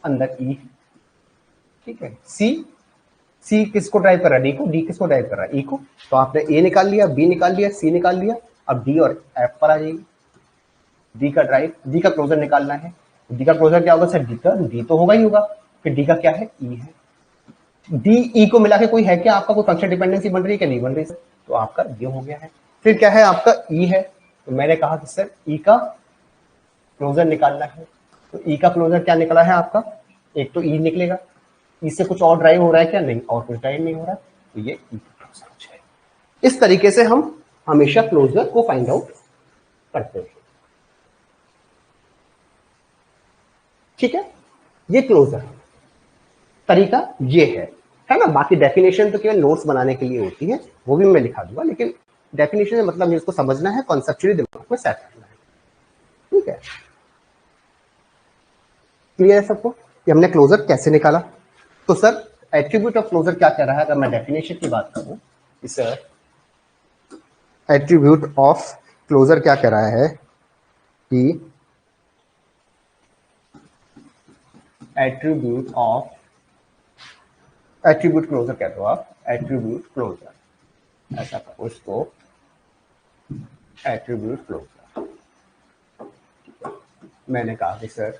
अंदर ई है। ठीक है, सी किसको ड्राइव कर रहा है, डी को, डी किसको ड्राइव कर रहा है, ई को। तो आपने ए निकाल लिया, बी निकाल लिया, सी निकाल लिया, अब डी और एफ पर आ जाएगी। डी का ड्राइव, डी का क्लोजर निकालना है, डी का क्लोजर क्या होगा सर, डी का, डी तो होगा ही होगा, फिर डी का क्या है, ई है। डी ई को मिला के कोई है क्या आपका, कोई फंक्शन डिपेंडेंसी बन रही है क्या, नहीं बन रही, तो आपका ये हो गया है। फिर क्या है आपका ई है, तो मैंने कहा कि सर ई का क्लोजर निकालना है, तो ई का क्लोजर क्या निकला है आपका, एक तो ई निकलेगा, ई से कुछ और ड्राइव हो रहा है क्या, नहीं, और कुछ ड्राइव नहीं हो रहा है, तो ये ई का क्लोजर हो जाएगा। इस तरीके से हम हमेशा क्लोजर को फाइंड आउट करते हैं। ठीक है, ये क्लोजर तरीका ये है ना। बाकी डेफिनेशन तो केवल नोट्स बनाने के लिए होती है, वो भी मैं लिखा दूंगा, लेकिन डेफिनेशन मतलब इसको समझना है, कॉन्सेप्चुअली दिमाग में सेट करना है। ठीक है, क्लियर है सबको कि हमने क्लोजर कैसे निकाला। तो सर एट्रीब्यूट ऑफ क्लोजर क्या कह रहा है, अगर मैं डेफिनेशन की बात करूं, सर एट्रीब्यूट ऑफ क्लोजर क्या कह रहा है कि एट्रीब्यूट क्लोजर कह दो आप, एट्रीब्यूट क्लोजर ऐसा करो उसको, एट्रीब्यूट क्लोजर। मैंने कहा कि सर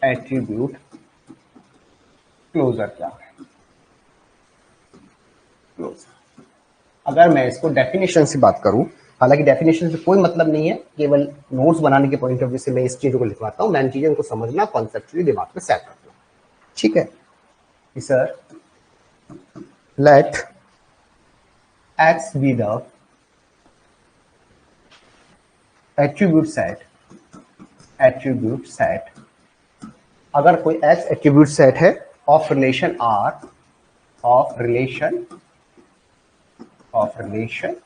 एट्रीब्यूट क्लोजर क्या है? क्लोजर, अगर मैं इसको डेफिनेशन से बात करूं, हालांकि डेफिनेशन से कोई मतलब नहीं है, केवल नोट्स बनाने के पॉइंट ऑफ व्यू से मैं इस चीजों को लिखवाता हूं, मैंने चीजें को समझना, कॉन्सेप्चुअली दिमाग में सेट रखना, ठीक है? Sir let X be the attribute set, अगर कोई एक्स एट्रीब्यूट सेट है of relation R, of relation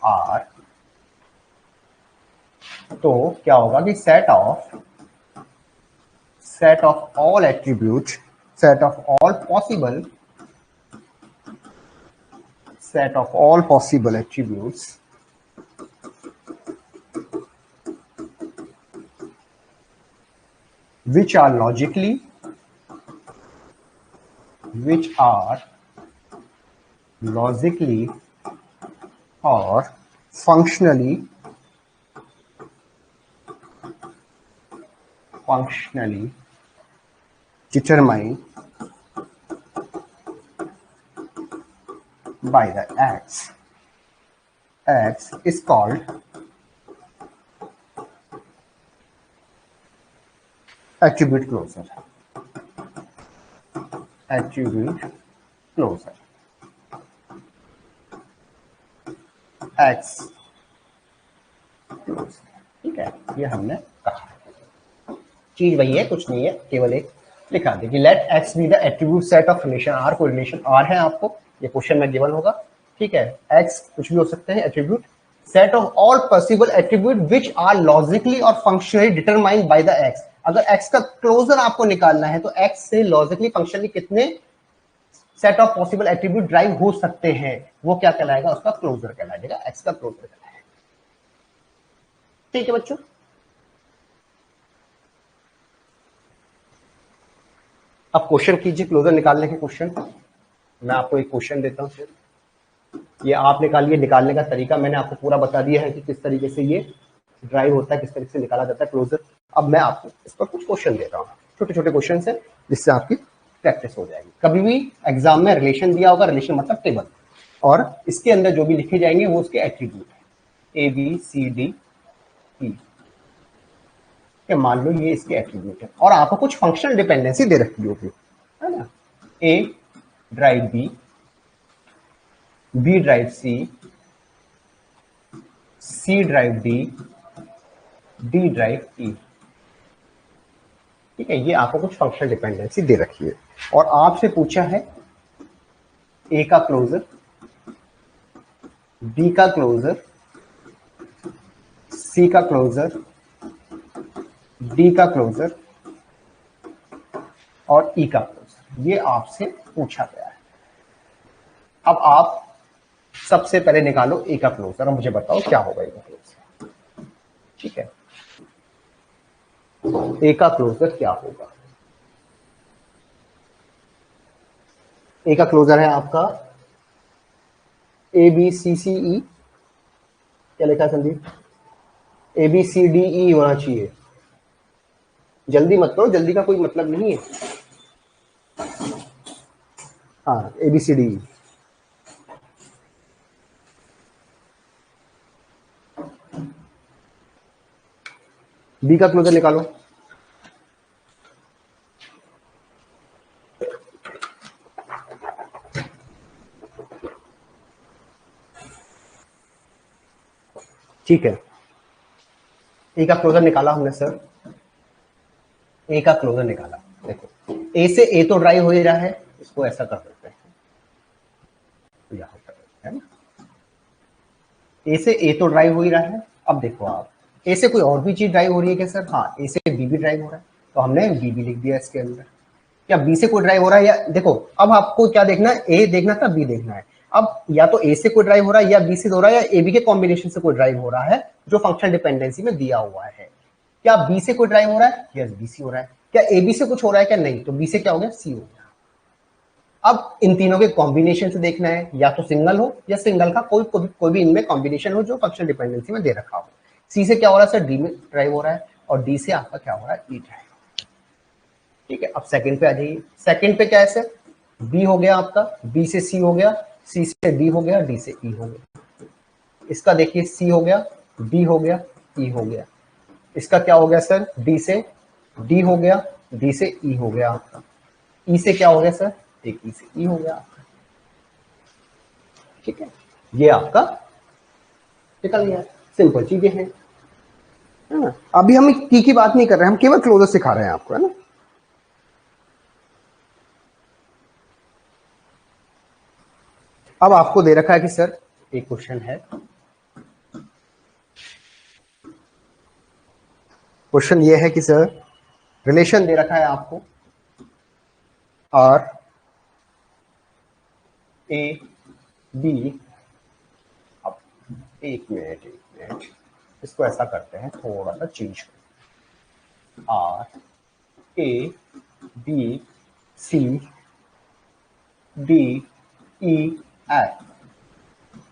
R, तो क्या होगा कि set of all attribute, set of all possible attributes which are logically or functionally determined by the x is called attribute closure. X close, ठीक है? ये हमने कहा, चीज वही है, कुछ नहीं है, केवल एक लिखा दे कि let X be the attribute set of relation R. को रिलेशन आर है आपको, ये क्वेश्चन में गिवन होगा, ठीक है? एक्स कुछ भी हो सकते हैं attribute, set of all possible attribute which are logically or functionally determined by the X. अगर एक्स का क्लोजर आपको निकालना है तो एक्स से लॉजिकली फंक्शनली कितने set of possible attribute drive हो सकते हैं, वो क्या कहलाएगा? उसका क्लोजर कहलाएगा, एक्स का क्लोजर कहलाएगा, ठीक है बच्चों? अब क्वेश्चन कीजिए, क्लोजर निकालने के क्वेश्चन। मैं आपको एक क्वेश्चन देता हूं, फिर ये आप निकालिए। निकालने का तरीका मैंने आपको पूरा बता दिया है कि किस तरीके से ये ड्राइव होता है, किस तरीके से निकाला जाता है क्लोजर। अब मैं आपको इस पर कुछ क्वेश्चन दे रहा हूँ, छोटे छोटे क्वेश्चन है, जिससे आपकी प्रैक्टिस हो जाएगी। कभी भी एग्जाम में रिलेशन दिया होगा, रिलेशन मतलब टेबल, और इसके अंदर जो भी लिखे जाएंगे वो उसके एट्रीब्यूट है, ABCD E। मान लो ये इसके एट्रीब्यूट है और आपको कुछ फंक्शनल डिपेंडेंसी दे रखी होगी, है ना? A drive B drive C drive D drive E, ठीक है? ये आपको कुछ फंक्शनल डिपेंडेंसी दे रखी है और आपसे पूछा है A का क्लोजर, B का क्लोजर, C का क्लोजर, D का क्लोजर और E का क्लोजर, ये आपसे पूछा गया है। अब आप सबसे पहले निकालो A का क्लोजर और मुझे बताओ क्या होगा A का क्लोजर, ठीक है? A का क्लोजर क्या होगा? A का क्लोजर है आपका ABCCE, क्या लिखा संदीप? ABCDE होना चाहिए। जल्दी मत करो, जल्दी का कोई मतलब नहीं है। हाँ, ABCDE। B का क्लोजर निकालो। ठीक है, A का क्लोजर निकाला हमने सर, A का क्लोजर निकाला। देखो A से A तो ड्राइव हो ही रहा है, इसको ऐसा कर देते हैं, यहां कर देते हैं ना, A से A तो ड्राइव हो ही रहा है। अब देखो आप, A से कोई और भी चीज ड्राइव हो रही है क्या सर? हाँ, A से B भी ड्राइव हो रहा है, तो हमने B भी लिख दिया इसके अंदर। क्या B से कोई ड्राइव हो रहा है? या देखो अब आपको क्या देखना है, A देखना था, B देखना है। अब या तो ए से कोई ड्राइव हो रहा है या बी से हो रहा है या ए बी के कॉम्बिनेशन से कोई ड्राइव हो रहा है जो फंक्शनल डिपेंडेंसी में दिया हुआ है। क्या बी से कोई ड्राइव हो रहा है? यस, बी से हो रहा है। क्या ए बी से कुछ हो रहा है? क्या नहीं, तो बी से क्या हो गया? सी हो गया। अब इन तीनों के कॉम्बिनेशन से देखना है, या तो सिंगल हो या सिंगल का कोई भी इनमें कॉम्बिनेशन हो जो फंक्शनल डिपेंडेंसी में दे रखा हो। सी से क्या हो रहा है सर? डी में ड्राइव हो रहा है, और डी से आपका क्या हो रहा है? E drive. ठीक है, अब सेकंड पे आ जाइए। सेकंड पे क्या है सर? बी हो गया आपका, बी से सी हो गया, सी से डी हो गया, डी से ई हो गया। इसका देखिए, सी हो गया, बी हो गया, ई हो गया। इसका क्या हो गया सर? डी से डी हो गया, डी से ई हो गया आपका। ई से क्या हो गया सर? एक ई से ई हो गया आपका। ठीक है, ये आपका निकल गया। सिंपल चीजें हैं, है ना। अभी हम की बात नहीं कर रहे हैं, हम केवल क्लोजर सिखा रहे हैं आपको, है ना। अब आपको दे रखा है कि सर एक क्वेश्चन है, क्वेश्चन ये है कि सर रिलेशन दे रखा है आपको और ए बी। अब एक मिनट, इसको ऐसा करते हैं, थोड़ा सा चेंज करते हैं। R A B C D E F,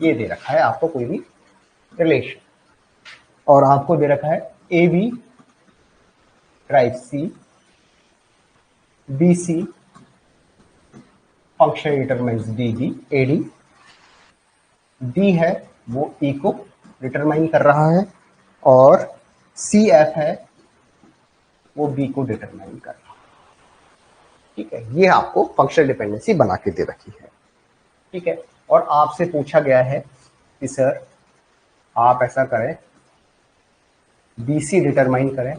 ये दे रखा है आपको कोई भी रिलेशन, और आपको दे रखा है A B drive C, B C function determines D D A D, D है वो ई को डिटरमाइन कर रहा है, और सी एफ है वो बी को डिटरमाइन कर रहा है। ठीक है, ये आपको फंक्शनल डिपेंडेंसी बना के दे रखी है। ठीक है, और आपसे पूछा गया है कि सर आप ऐसा करें, बीसी डिटरमाइन करें,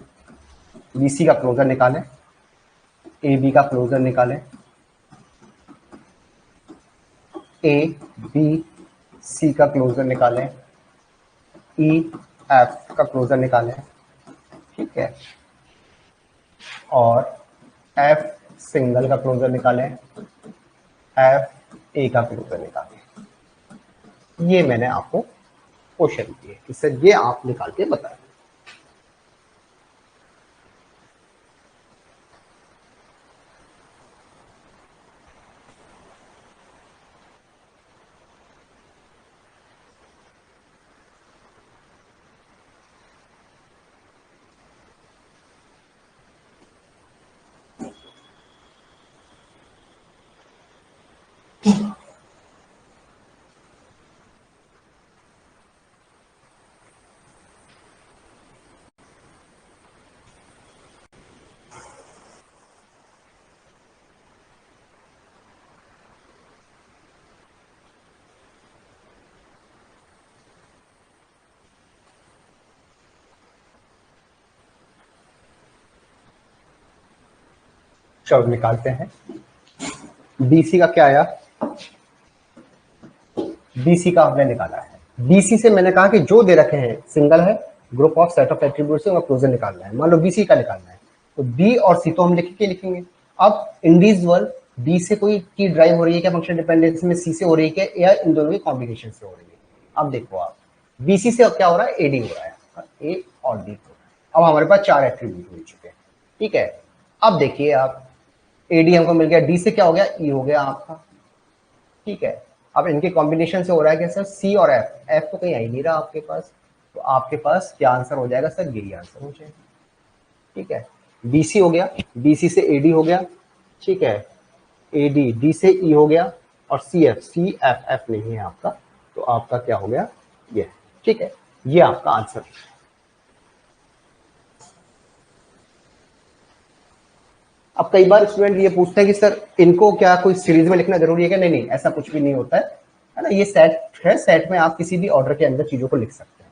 बीसी का क्लोजर निकालें, ए बी का क्लोजर निकालें, ए बी सी का क्लोजर निकालें, ई एफ का क्लोजर निकालें। ठीक है, और एफ सिंगल का क्लोजर निकालें, एफ ए का क्लोजर निकालें। ये मैंने आपको क्वेश्चन दिए कि सर ये आप निकाल के बताएं। चलो निकालते हैं। बीसी का क्या आया? बीसी का हमने निकाला है। बीसी से मैंने कहा कि जो दे रखे हैं सिंगल है, group of set of attributes है, क्लोजर निकालना है। मान लो बीसी का निकालना है, तो बी और सी तो हम लिख के लिखेंगे। अब इंडिविजुअल बी से कोई की ड्राइव हो रही है क्या फंक्शन डिपेंडेंसी में, सी से हो रही है क्या, या इन दोनों की कॉम्बिनेशन से हो रही है? अब देखो आप, बीसी से क्या हो रहा है? एडी हो रहा है, ए और डी हो रहा है। अब हमारे पास 4 एट्रीब्यूट मिल चुके हैं। ठीक है, अब देखिए आप, एडी हमको मिल गया, डी से क्या हो गया? ई हो गया आपका। ठीक है, अब इनके कॉम्बिनेशन से हो रहा है क्या सर? सी और एफ। एफ तो कहीं आ ही नहीं रहा आपके पास, तो आपके पास क्या आंसर हो जाएगा सर? यही आंसर हो जाएगा। ठीक है, बीसी हो गया, बीसी से एडी हो गया। ठीक है, एडी डी से ई हो गया, और सी एफ एफ नहीं है आपका, तो आपका क्या हो गया? ये। ठीक है, ये आपका आंसर है। अब कई बार स्टूडेंट ये पूछते हैं कि सर इनको क्या कोई सीरीज में लिखना जरूरी है क्या? नहीं, ऐसा कुछ भी नहीं होता है ना। ये सेट है, सेट में आप किसी भी ऑर्डर के अंदर चीजों को लिख सकते हैं,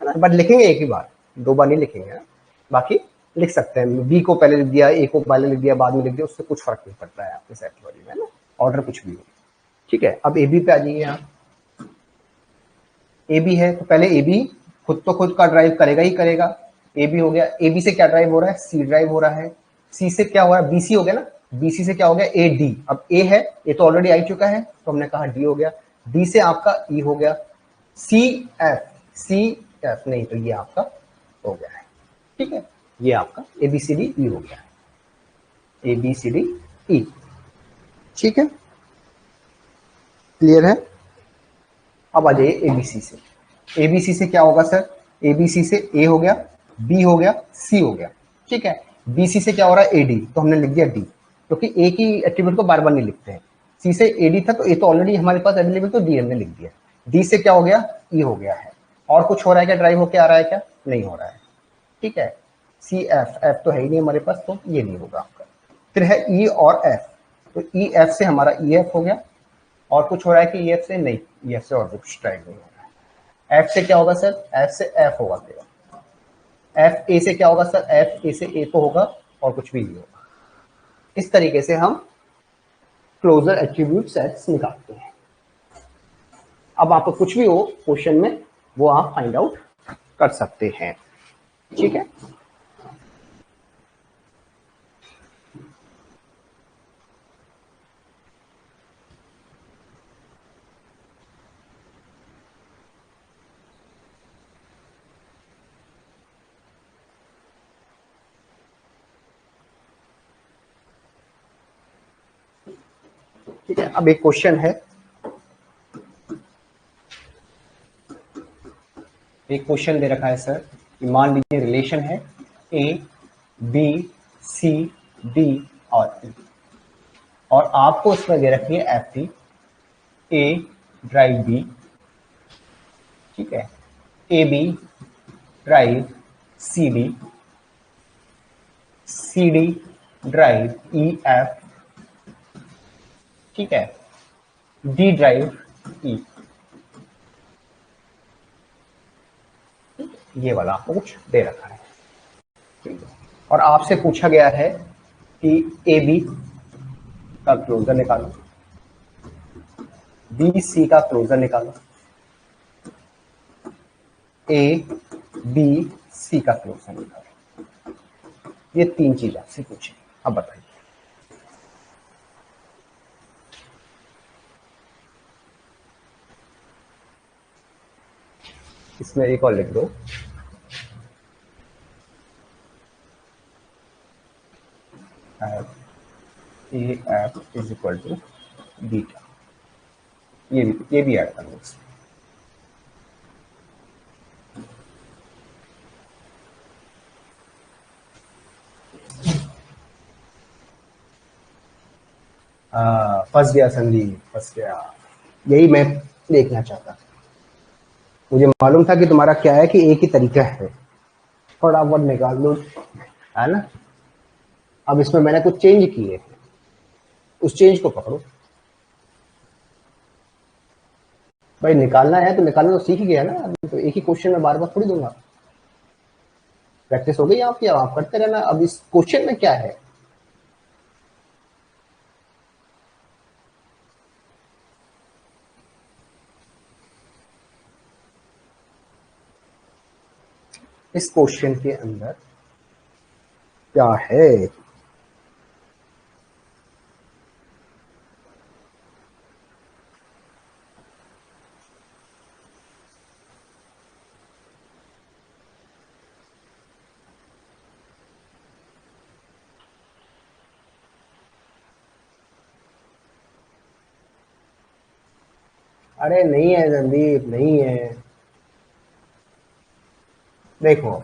है ना। बट लिखेंगे एक ही बार, 2 बार नहीं लिखेंगे, है? बाकी लिख सकते हैं, बी को पहले लिख दिया, ए को पहले लिख दिया, बाद में लिख दिया, उससे कुछ फर्क नहीं पड़ता है आपके सेट थ्योरी में, है ना। ऑर्डर कुछ भी हो। ठीक है, अब ए बी पे आ जाइए आप। ए बी है तो पहले ए बी खुद तो खुद का ड्राइव करेगा ही करेगा। ए बी हो गया, ए बी से क्या ड्राइव हो रहा है? सी ड्राइव हो रहा है। सी से क्या हो रहा है? बीसी हो गया ना, बीसी से क्या हो गया? A D. अब ए है, ए तो ऑलरेडी आ चुका है, तो हमने कहा डी हो गया। डी से आपका ई हो गया, सी एफ नहीं तो ये आपका हो गया है, ठीक है, ये आपका ए बी सी डी ई हो गया है, ए बी सी डी ई, ठीक है, क्लियर है। अब आ जाइए एबीसी से, एबीसी से क्या होगा सर, एबीसी से ए हो गया, बी हो गया, सी हो गया, ठीक है, बीसी से क्या हो रहा है एडी, तो हमने लिख दिया डी, क्योंकि ए की एट्रीब्यूट को बार बार नहीं लिखते हैं, सी से एडी था तो ए तो ऑलरेडी हमारे पास अवेलेबल, तो डी हमने लिख दिया, डी से क्या हो गया ई हो गया है, और कुछ हो रहा है क्या, ड्राइव होके आ रहा है क्या, नहीं हो रहा है, ठीक है, सी एफ, एफ तो है ही नहीं हमारे पास, तो ये नहीं होगा आपका, फिर है ई और एफ, तो ई एफ से हमारा ई एफ हो गया, और कुछ हो रहा है कि ई एफ से नहीं, ई एफ से और कुछ ड्राइव नहीं हो रहा है, एफ से क्या होगा सर, एफ से एफ होगा तेरा, एफ ए से क्या होगा सर, एफ ए से ए तो होगा और कुछ भी नहीं होगा। इस तरीके से हम क्लोजर एट्रीब्यूट सेट्स निकालते हैं। अब आपको कुछ भी हो क्वेश्चन में वो आप फाइंड आउट कर सकते हैं, ठीक है। ठीक है, अब एक क्वेश्चन है, एक क्वेश्चन दे रखा है सर कि मान लीजिए रिलेशन है ए बी सी डी और ई, और आपको इसमें दे रखी है F T, A drive B, ठीक है, A B drive C D, C D drive E F, ठीक है, डी ड्राइव ई, ये वाला आपको कुछ दे रखा है, ठीक है, और आपसे पूछा गया है कि ए बी का क्लोजर निकालो, बी सी का क्लोजर निकालो, ए बी सी का क्लोजर निकालो, ये तीन चीज आपसे पूछे, अब बताइए। इसमें एक और लिख दो, A F is equal to beta, ये भी ऐड कर लो इसमें। फंस गया संदीप, फंस गया, यही मैं देखना चाहता था, मुझे मालूम था कि तुम्हारा क्या है कि एक ही तरीका है, थोड़ा बहुत निकाल लो, है ना। अब इसमें मैंने कुछ चेंज किए, उस चेंज को पकड़ो, भाई निकालना है तो निकालना तो सीख ही गया ना, अभी तो एक ही क्वेश्चन में बार बार थोड़ी दूंगा, प्रैक्टिस हो गई आपकी, अब आप करते रहना। अब इस क्वेश्चन में क्या है, इस क्वेश्चन के अंदर क्या है, अरे नहीं है संदीप, नहीं है, देखो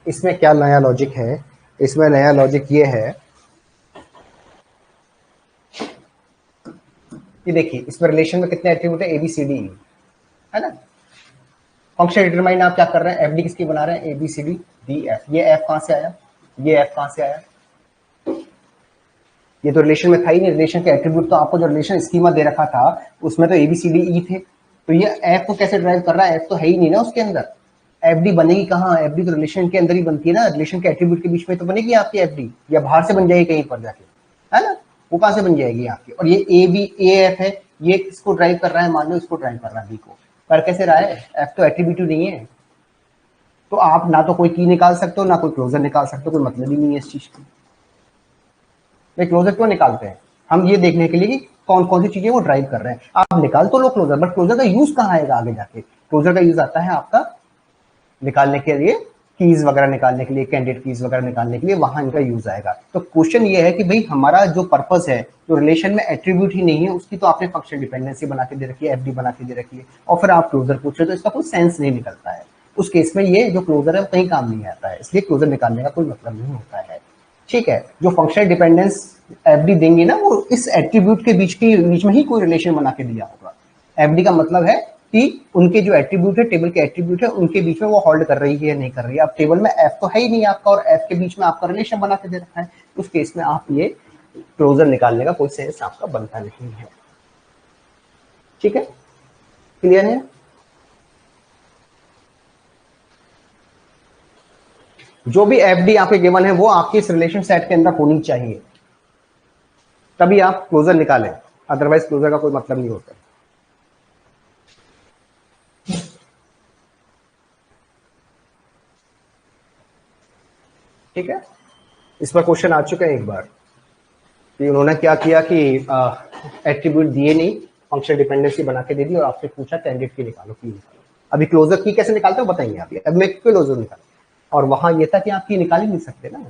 इसमें क्या नया लॉजिक है, इसमें नया लॉजिक ये है कि देखिए इसमें रिलेशन में कितने एट्रीब्यूट है, ए बी सी डी, है ना। फंक्शन डिटरमाइन आप क्या कर रहे हैं, एफ डी किसकी बना रहे हैं, A B C D D F, ये एफ कहां से आया, ये एफ कहां से आया, ये तो रिलेशन में था ही नहीं, रिलेशन के एट्रीब्यूट तो आपको जो रिलेशन स्कीमा दे रखा था उसमें तो ए बी सी डी ई थे, तो ये एफ को कैसे ड्राइव कर रहा है, एफ तो है ही नहीं ना उसके अंदर, एफ डी बनेगी कहाँ, एफ डी तो रिलेशन के अंदर ही बनती है ना, रिलेशन के एट्रीब्यूट के बीच में तो बनेगी आपकी एफ डी, या बाहर से बन जाएगी कहीं पर जाके, है ना, वो कहां से बन जाएगी आपकी। और ये ए बी ए एफ है, ये इसको ड्राइव कर रहा है, मान लो इसको ड्राइव कर रहा है बी को, कर कैसे रहा है, एफ तो एट्रीब्यूट नहीं है, तो आप ना तो कोई की निकाल सकते हो ना कोई क्लोजर निकाल सकते हो, कोई मतलब ही नहीं है इस चीज की। भाई क्लोजर क्यों निकालते हैं, हम ये देखने के लिए कि कौन कौन सी चीजें वो ड्राइव कर रहे हैं। आप निकाल तो लो क्लोजर, बट क्लोजर का यूज कहाँ आएगा आगे जाके? क्लोजर का यूज आता है आपका निकालने के लिए, कीज वगैरह निकालने के लिए, कैंडिडेट कीज वगैरह निकालने के लिए, वहां इनका यूज आएगा। तो क्वेश्चन ये है कि भाई हमारा जो पर्पस है, जो रिलेशन में एट्रीब्यूट ही नहीं है उसकी तो आपने फंक्शनल डिपेंडेंसी बना के दे रखी है, एफडी बना के दे रखी है, और फिर आप क्लोजर पूछ रहे हो, तो इसका कोई सेंस नहीं निकलता है। उस केस में ये जो क्लोजर है वो कहीं काम नहीं आता है, इसलिए क्लोजर निकालने का कोई मतलब नहीं होता है। ठीक है, जो फंक्शनल डिपेंडेंस एफडी देंगे ना, वो इस एट्रीब्यूट के बीच में ही कोई रिलेशन बना के दिया होगा। एफडी का मतलब है कि उनके जो एट्रीब्यूट है, टेबल के एट्रीब्यूट है, उनके बीच में वो होल्ड कर रही है या नहीं कर रही है। अब टेबल में एफ तो है ही नहीं आपका, और एफ के बीच में आपका रिलेशन बना के दे रखा है, उस केस में आप ये क्लोजर निकालने का कोई सेंस आपका बनता नहीं है। ठीक है, क्लियर है? जो भी एफडी आपके गिवन है वो आपके इस रिलेशन सेट के अंदर होनी चाहिए, तभी आप क्लोजर निकालें, अदरवाइज क्लोजर का कोई मतलब नहीं होता। ठीक है, इस पर क्वेश्चन आ चुके हैं एक बार कि उन्होंने क्या किया कि एट्रीब्यूट दिए नहीं, फंक्शनल डिपेंडेंसी बना के दे दी, और आपसे पूछा कैंडिडेट की निकालो, की निकालो। अभी क्लोजर की कैसे निकालते हो बताएंगे आप, अब मैं क्लोजर निकाल, और वहां ये था कि आप की निकाल ही नहीं सकते ना,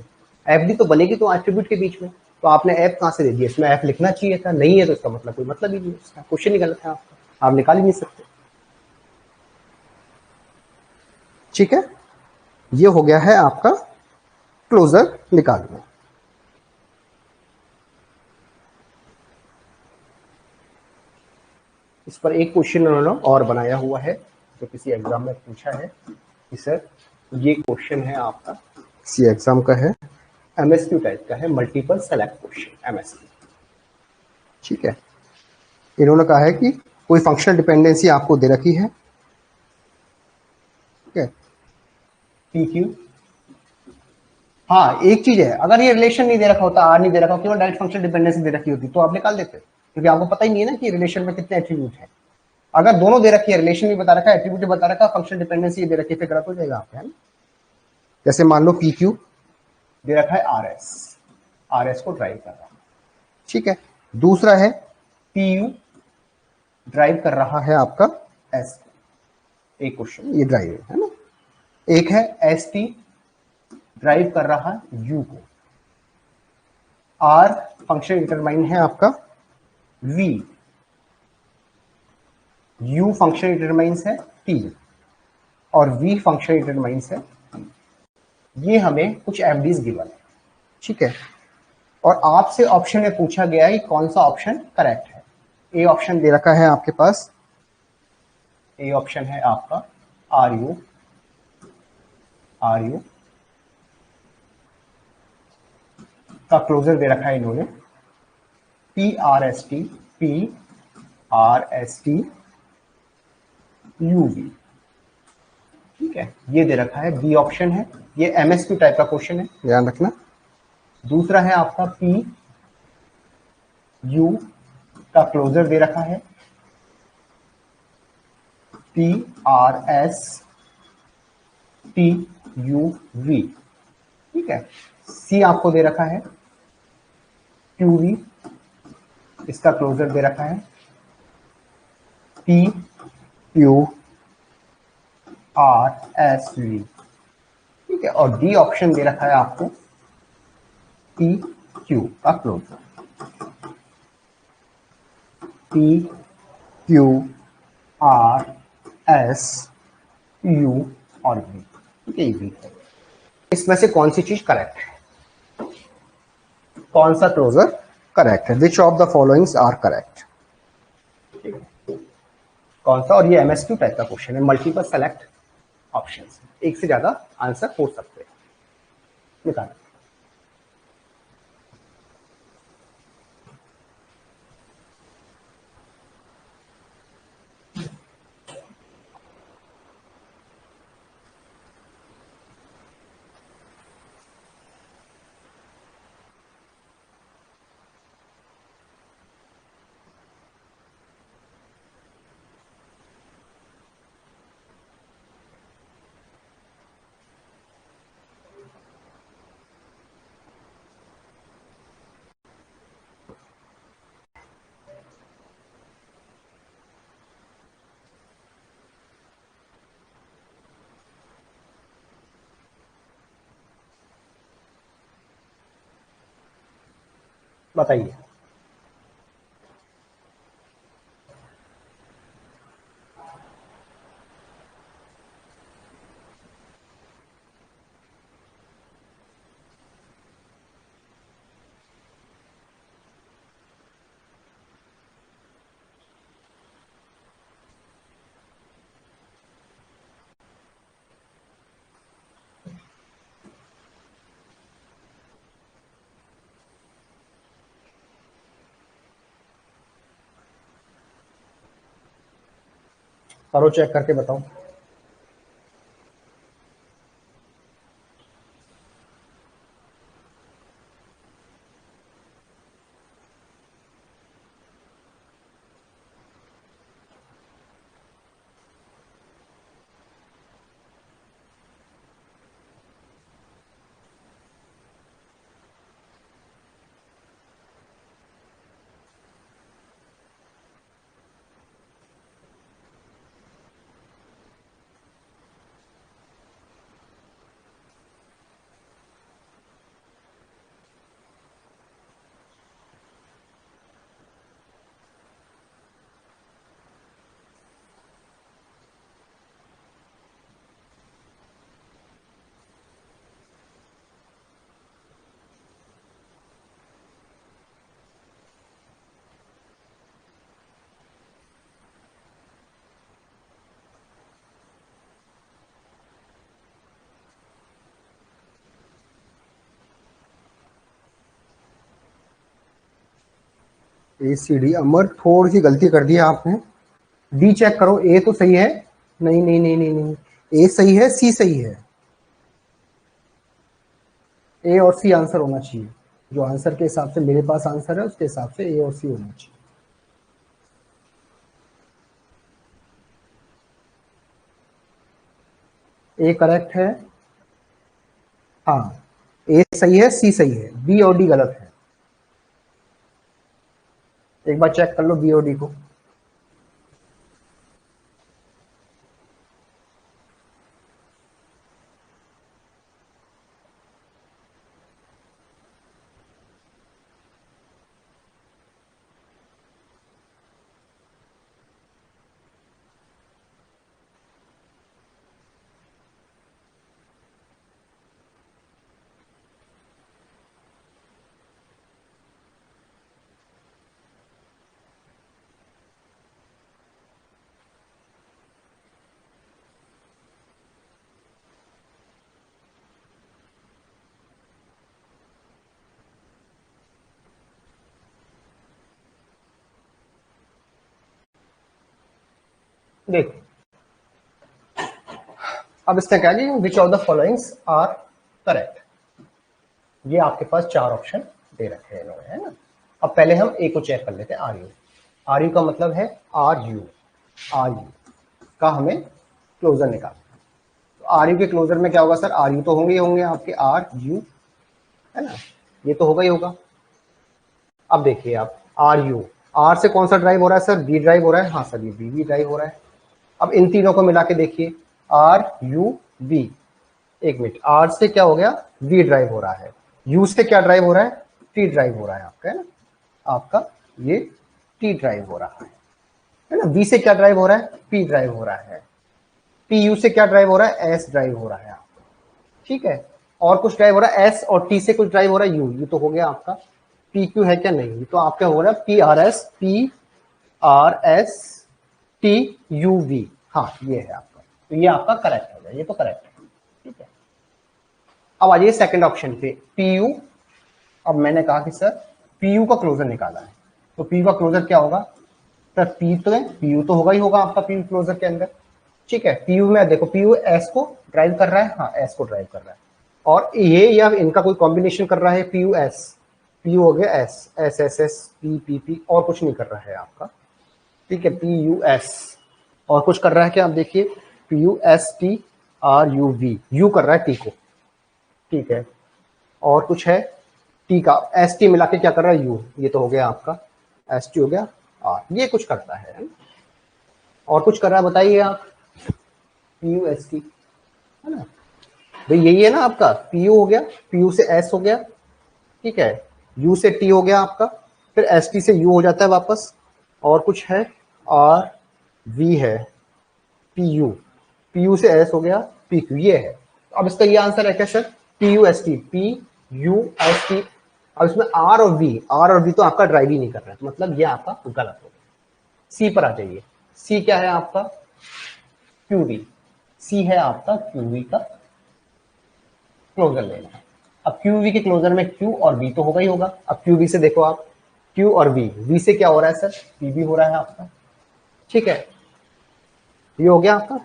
एफडी तो बनेगी तो एट्रीब्यूट के बीच में, तो आपने एफ कहां से दे दिया, इसमें एफ लिखना चाहिए था, नहीं है तो इसका मतलब कोई मतलब ही नहीं, इसका क्वेश्चन ही गलत है आपका, आप निकाल ही नहीं सकते। ठीक है, ये हो गया है आपका क्लोजर निकालना। इस पर एक क्वेश्चन उन्होंने और बनाया हुआ है, जो किसी एग्जाम में पूछा है कि सर ये क्वेश्चन है आपका, किसी एग्जाम का है, एमएसक्यू टाइप का है, मल्टीपल सेलेक्ट क्वेश्चन एमएसक्यू। ठीक है, इन्होंने कहा है कि कोई फंक्शनल डिपेंडेंसी आपको दे रखी है, ठीक है, पी क्यू। हाँ, एक चीज है, अगर ये रिलेशन नहीं दे रखा होता, आर नहीं दे रखा, केवल डायरेक्ट फंक्शनल डिपेंडेंसी दे रखी होती तो आप निकाल देते, क्योंकि आपको पता ही नहीं है ना कि रिलेशन में कितने एट्रीब्यूट है। अगर दोनों दे रखी है, रिलेशन भी बता रखा है, एट्रीब्यूट बता रखा है, फंक्शनल डिपेंडेंसी दे रखी है, फिर गलत हो जाएगा आपका, है ना। जैसे मान लो पी क्यू दे रखा है आर एस, आर एस को ड्राइव कर रहा है, ठीक है। दूसरा है पी यू ड्राइव कर रहा है आपका एस, एक क्वेश्चन ये ड्राइव है ना। एक है एस टी ड्राइव कर रहा है यू को, आर फंक्शन डिटरमाइन है आपका वी, यू फंक्शन डिटरमाइंस है टी, और वी फंक्शन डिटरमाइंस है, ये हमें कुछ एफडीज गिवन है, ठीक है। और आपसे ऑप्शन में पूछा गया है कौन सा ऑप्शन करेक्ट है। ए ऑप्शन दे रखा है आपके पास, ए ऑप्शन है आपका आर यू, आर यू का क्लोजर दे रखा है इन्होंने P R S T, P R S T U V, ठीक है, ये दे रखा है। बी ऑप्शन है, ये एमएसक्यू टाइप का क्वेश्चन है, ध्यान रखना। दूसरा है आपका पी यू का क्लोजर दे रखा है P R S T U V, ठीक है। सी आपको दे रखा है क्यू वी, इसका क्लोजर दे रखा है P Q R S V, ठीक है। और डी ऑप्शन दे रखा है आपको पी क्यू का closure, P Q R S U और वी, ठीक है, वी। इसमें से कौन सी चीज करेक्ट है, कौन सा क्लोजर करेक्ट है, which of the followings are correct, कौन सा। और ये एमएसक्यू टाइप का क्वेश्चन है, मल्टीपल सेलेक्ट ऑप्शंस, एक से ज्यादा आंसर हो सकते हैं, निकाल। बताइए। करो चेक करके बताओ। ए सी डी, अमर थोड़ी सी गलती कर दी है आपने। डी चेक करो, ए तो सही है। नहीं नहीं नहीं नहीं नहीं, ए सही है, सी सही है। ए और सी आंसर होना चाहिए। जो आंसर के हिसाब से मेरे पास आंसर है उसके हिसाब से ए और सी होना चाहिए। ए करेक्ट है। हाँ, ए सही है, सी सही है, बी और डी गलत है। एक बार चेक कर लो बी और डी को। देखो, अब इसका क्या है, which of the followings are correct. ये आपके पास चार ऑप्शन दे रखे हैं इन्होंने, है ना। अब पहले हम ए को चेक कर लेते हैं, आर यू। आर यू का मतलब है आर यू, आर यू का हमें क्लोजर निकालना है। तो आर यू के क्लोजर में क्या होगा सर, आर यू तो होंगे ही होंगे आपके, आर यू, है ना, ये तो होगा ही होगा। अब देखिए आप, आर यू, आर से कौन सा ड्राइव हो रहा है सर, बी ड्राइव हो रहा है। हाँ सर, ये बी भी ड्राइव हो रहा है। अब इन तीनों को मिला के देखिए, आर यू बी। एक मिनट, आर से क्या हो गया, वी ड्राइव हो रहा है। यू से क्या ड्राइव हो रहा है, टी ड्राइव हो रहा है आपका, है ना, आपका ये टी ड्राइव हो रहा है ना। वी से क्या ड्राइव हो रहा है, पी ड्राइव हो रहा है। पी यू से क्या ड्राइव हो रहा है, एस ड्राइव हो रहा है आपका, ठीक है। और कुछ ड्राइव हो रहा है एस, और टी से कुछ ड्राइव हो रहा है यू। ये तो हो गया आपका। पी क्यू है क्या, नहीं। तो आपका हो रहा है P R S, P R S T U V. हाँ, ये है आपका। तो ये आपका करेक्ट हो गया, ये तो करेक्ट है, ठीक है। अब आ जाइए सेकंड ऑप्शन पे, पी यू। अब मैंने कहा कि सर पी यू का क्लोजर निकाला है, तो पी यू का क्लोजर क्या होगा सर, पी तो है, पी यू तो होगा ही होगा आपका पी यू क्लोजर के अंदर, ठीक है। पी यू में देखो, पी यू एस को ड्राइव कर रहा है, हाँ एस को ड्राइव कर रहा है। और ये या इनका कोई कॉम्बिनेशन कर रहा है, P U S, P U हो गया S, S S S, P P P, और कुछ नहीं कर रहा है आपका, ठीक है। पी यू एस और कुछ कर रहा है क्या, आप देखिए, P U S T R U V, U कर रहा है टी को, ठीक है। और कुछ है टी का, एस टी मिला के क्या कर रहा है, यू। ये तो हो गया आपका एस टी हो गया, आर, ये कुछ करता है। और कुछ कर रहा है बताइए आप, पी यू एस टी, है ना भाई, यही है ना आपका, पी यू हो गया, पी यू से एस हो गया, ठीक है। यू से टी हो गया आपका, फिर एस टी से यू हो जाता है वापस, और कुछ है आर वी है, पी यू से एस हो गया, पी क्यू, ये है। अब इसका ये आंसर है क्या sir, P U S T, P U S T. अब इसमें आर और वी तो आपका ड्राइव ही नहीं कर रहा है, तो मतलब ये आपका गलत हो गया। सी पर आ जाइए, सी क्या है आपका, क्यू वी, सी है आपका क्यू वी का क्लोजर लेना है। अब क्यू वी के क्लोजर में क्यू और वी तो होगा ही होगा। अब क्यू वी से देखो आप, क्यू और वी से क्या हो रहा है सर, पी वी हो रहा है आपका, ठीक है, ये हो गया आपका।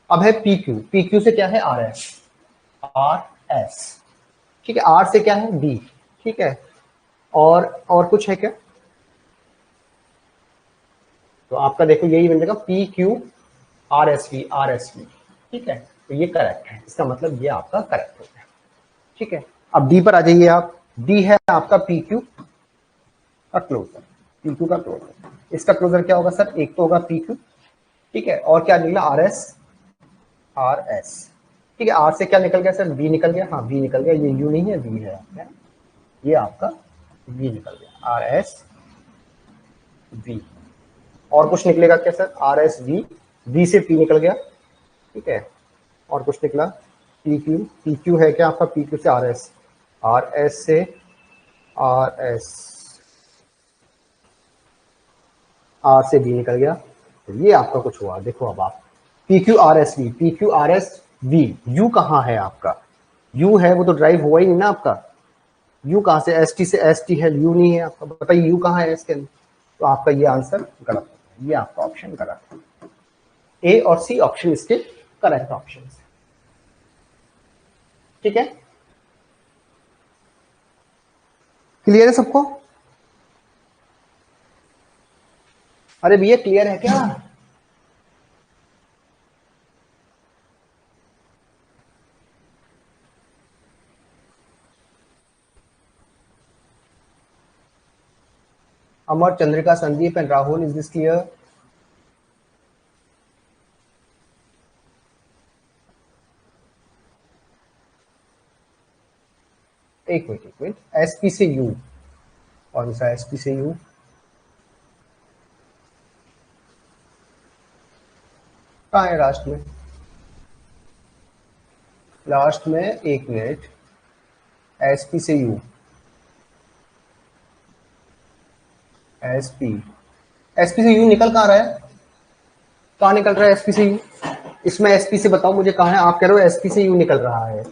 अब है पी क्यू से क्या है, आर एस, ठीक है, आर से क्या है, डी, ठीक है, और कुछ है क्या, तो आपका देखो यही बन जाएगा P Q R S V, ठीक है, तो ये करेक्ट है, इसका मतलब ये आपका करेक्ट हो गया, ठीक है। अब डी पर आ जाइए आप, डी है आपका पी क्यू का क्लोजर, पी क्यू का क्लोजर, इसका क्लोजर क्या होगा सर, एक तो होगा पी क्यू, ठीक है, और क्या निकला, आर एस, ठीक है, आर से क्या निकल गया सर, वी निकल गया, हाँ वी निकल गया, ये यू नहीं है, वी है आपका, ये आपका वी निकल गया, आर एस वी। और कुछ निकलेगा क्या sir, R S V, V से पी निकल गया, ठीक है, और कुछ निकला पी क्यू है क्या आपका, पी क्यू से आर एस से आर एस, आर से बी निकल गया, तो ये आपका कुछ हुआ, देखो अब आप P Q R S we, you कहाँ है आपका, यू है वो तो ड्राइव हुआ ही नहीं ना आपका, यू कहाँ से, एस टी से एस टी है, यू नहीं है आपका, बताइए यू कहाँ है एस के अंदर, तो आपका ये आंसर गलत है, ये आपका ऑप्शन गलत है, ए और सी ऑप्शन इसके करेक्ट ऑप्शन है, ठीक है, क्लियर है सबको, अरे भैया क्लियर है क्या, Amar, Chandrika, Sandeep and Rahul, is this clear, एक मिनट, एसपी से यू, कौन सा एसपी से यू, कहाँ है लास्ट में, लास्ट में, एक मिनट, एसपी से यू, एसपी, एसपी से यू निकल कहाँ रहा है, कहाँ निकल रहा है एसपी से यू, इसमें एसपी से बताओ मुझे कहाँ है, आप कह रहे हो एसपी से यू निकल रहा है,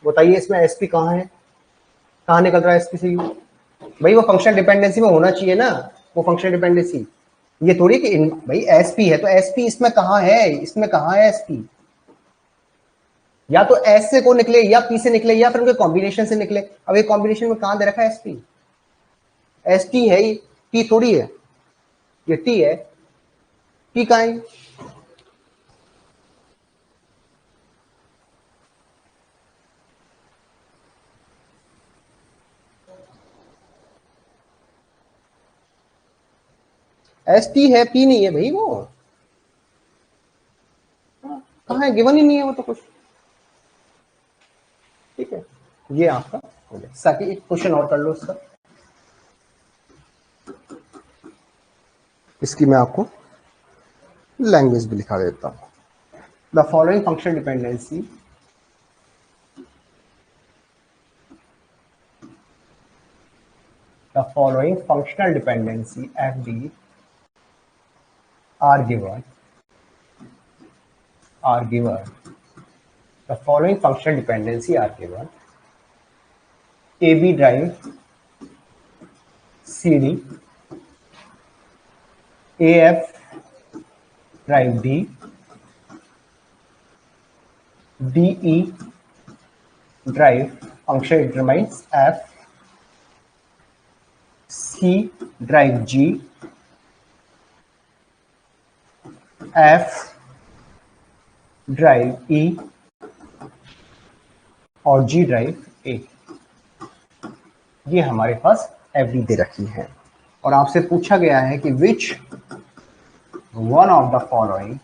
बताइए इसमें एसपी कहाँ है, कहाँ निकल रहा है एसपी से यू, भाई वो फंक्शनल डिपेंडेंसी में होना चाहिए ना, वो फंक्शनल डिपेंडेंसी, ये थोड़ी कि भाई एसपी है तो एसपी इसमें कहाँ है, इसमें कहाँ है एसपी, या तो एस से को निकले या पी से निकले या फिर उनके कॉम्बिनेशन से निकले, अब ये कॉम्बिनेशन में कहाँ दे रखा है एसपी, एस टी है, टी थोड़ी है, ये टी है, टी कहाँ है, एस टी है, पी नहीं है भाई वो, कहाँ है, गिवन ही नहीं है वो तो कुछ, ठीक है, ये आपका हो गया, ताकि एक क्वेश्चन और कर लो इसका, इसकी मैं आपको लैंग्वेज भी लिखा देता हूँ, the following functional dependency the following functional dependency FD are given the following functional dependency are given AB drive CD, AF drive D, DE drive function determines F, C drive G, F drive E और G drive A, ये हमारे पास FD दे रखी है, और आपसे पूछा गया है कि which one of the following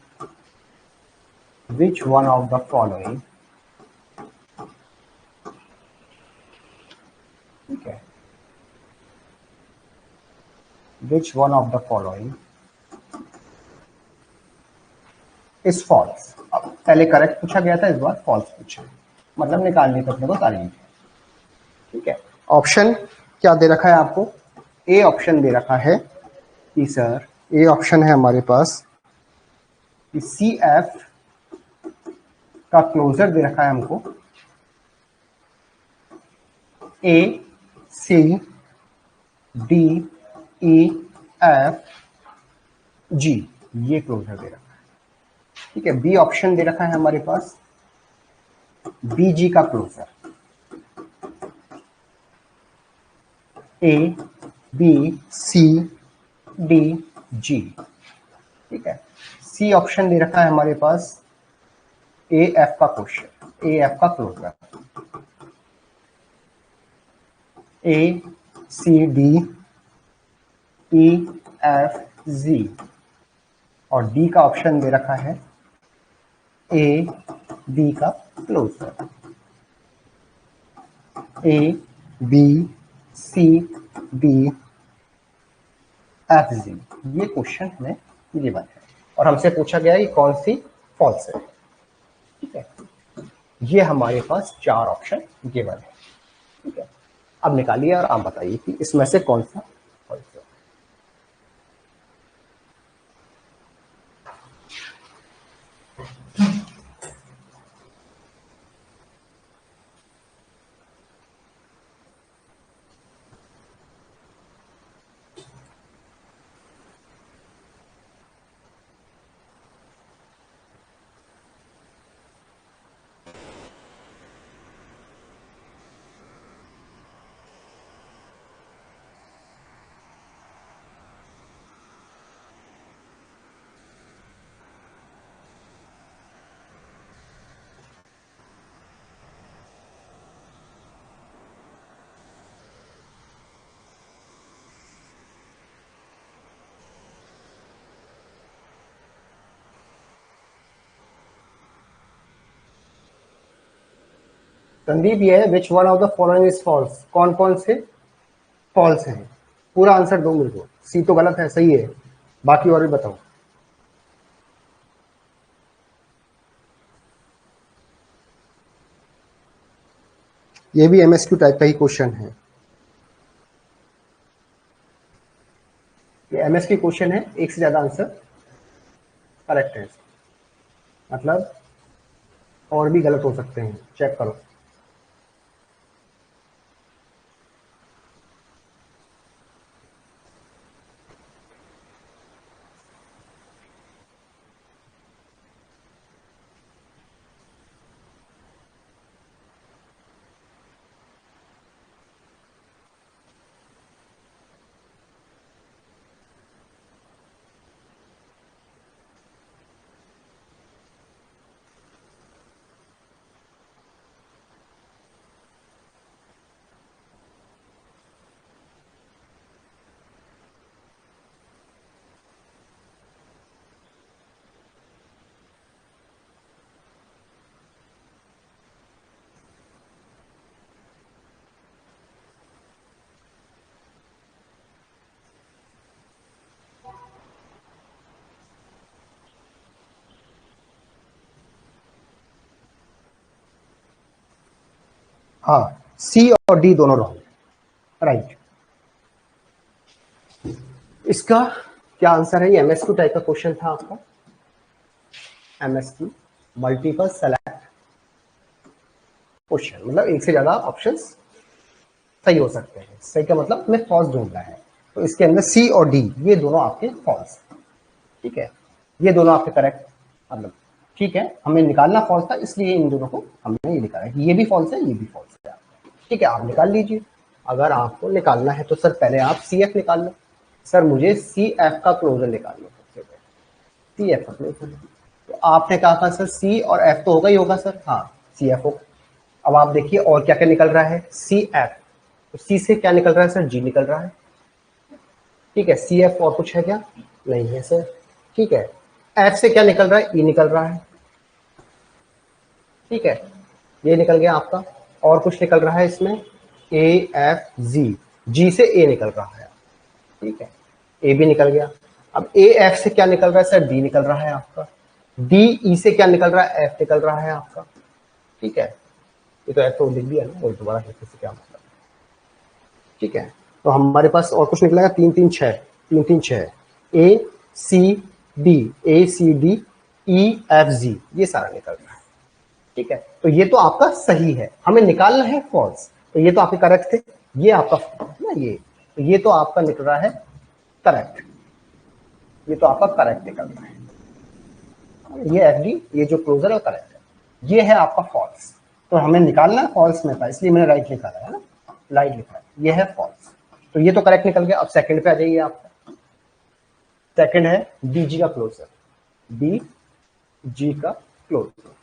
ठीक है, which one of the following is false. अब पहले करेक्ट पूछा गया था, इस बार फॉल्स पूछा, मतलब निकालने का अपने को तारीफ है। ठीक है, ऑप्शन क्या दे रखा है आपको? ए ऑप्शन दे रखा है कि सर, ए ऑप्शन है हमारे पास कि सी एफ का क्लोजर दे रखा है हमको, ए C D E F G, ये क्लोजर दे रखा है। ठीक है, बी ऑप्शन दे रखा है हमारे पास बी जी का closure, A B C D G. ठीक है, सी ऑप्शन दे रखा है हमारे पास ए एफ का क्वेश्चन, ए एफ का closure, A C D E F G, और डी का ऑप्शन दे रखा है ए बी का closure, A B C D F G. ये क्वेश्चन हमें गिवन है और हमसे पूछा गया है कि कौन सी फॉल्स है। ठीक है, ये हमारे पास 4 ऑप्शन गिवन है। ठीक है, अब निकालिए और आप बताइए कि इसमें से कौन सा फॉल्स है। संदीप, ये है which one of the following is false, कौन कौन से फॉल्स हैं? पूरा आंसर दो मेरे को, सी तो गलत है, सही है, बाकी और भी बताओ। ये भी एमएसक्यू टाइप का ही क्वेश्चन है, ये एमएसक्यू क्वेश्चन है, एक से ज्यादा आंसर करेक्ट है, मतलब और भी गलत हो सकते हैं, चेक करो। हाँ, सी और डी दोनों रॉन्ग, राइट। इसका क्या आंसर है? ये एमएसक्यू टाइप का क्वेश्चन था आपका, एमएसक्यू मल्टीपल सेलेक्ट क्वेश्चन, मतलब एक से ज्यादा ऑप्शंस सही हो सकते हैं। सही का मतलब हमें फॉल्स ढूंढना है, तो इसके अंदर सी और डी ये दोनों आपके फॉल्स। ठीक है, ये दोनों आपके करेक्ट, मतलब ठीक है, हमें निकालना फॉल्स था, इसलिए इन दोनों को हमने ये निकाला कि ये भी फॉल्स है, ये भी फॉल्स है। ठीक है, आप निकाल लीजिए। अगर आपको निकालना है तो सर पहले आप सी एफ निकाल लो। सर मुझे सी एफ का क्लोजर निकालना सबसे पहले, सी एफ का क्लोजर। तो आपने कहा था सर सी और एफ तो होगा ही होगा सर, हाँ सी एफ होगा। अब आप देखिए और क्या क्या निकल रहा है, सी एफ, तो सी से क्या निकल रहा है सर? जी निकल रहा है। ठीक है, सी एफ और कुछ है क्या? नहीं है सर। ठीक है, एफ से क्या निकल रहा है? ई निकल रहा है। ठीक है, ये निकल गया आपका। और कुछ निकल रहा है इसमें, ए एफ जी, जी से ए निकल रहा है। ठीक है, ए बी निकल गया। अब ए एफ से क्या निकल रहा है सर, डी निकल रहा है आपका। डी ई से क्या निकल रहा है, एफ निकल रहा है आपका। ठीक है, ये तो एफ तो लिख दिया ना, और दोबारा लिखने से क्या मतलब। ठीक है, तो हमारे पास और कुछ निकलेगा, 3 3 6, 3 3 6, A C D, A C D E F G, ये सारा निकल रहा है। ठीक है, तो ये तो आपका सही है, हमें निकालना है फॉल्स, तो ये तो आपके करेक्ट थे, ये आपका ना, ये तो आपका निकल रहा है करेक्ट, ये तो आपका करेक्ट निकल रहा है। ये एफ डी, ये जो क्लोजर है करेक्ट है, ये है आपका फॉल्स। तो हमें निकालना है फॉल्स में था, इसलिए मैंने राइट लिखा है ना, राइट लिखा है, ये है फॉल्स। तो ये तो करेक्ट निकल गया। अब सेकंड पे आ जाइए आपका, सेकंड है डी जी का क्लोजर, डी जी का क्लोजर।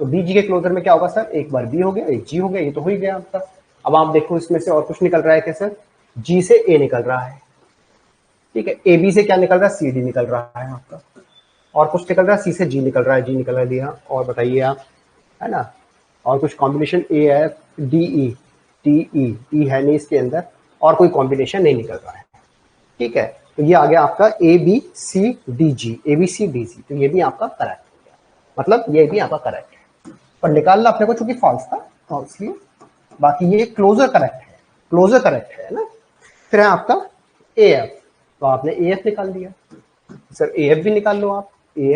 तो डी जी के क्लोजर में क्या होगा सर, एक बार बी हो गया, एक जी हो गया, ये तो हो ही गया आपका। अब आप देखो इसमें से और कुछ निकल रहा है क्या सर, जी से ए निकल रहा है। ठीक है, ए बी से क्या निकल रहा है, सी डी निकल रहा है आपका। और कुछ निकल रहा है, सी से जी निकल रहा है, जी निकल दिया। और बताइए आप, है ना, और कुछ combination A F D E, T E है नहीं इसके अंदर, और कोई कॉम्बिनेशन नहीं निकल रहा है। ठीक है, तो ये आ गया आपका A B C D G, A B C D G, तो ये भी आपका करेक्ट हो गया, मतलब ये भी आपका करेक्ट है। पर निकालना अपने को चूंकि फॉल्स था, फॉल्स लिए, बाकी ये क्लोजर करेक्ट है, क्लोजर करेक्ट है ना। फिर है आपका ए एफ, तो आपने ए एफ निकाल दिया सर, ए एफ भी निकाल लो आप, ए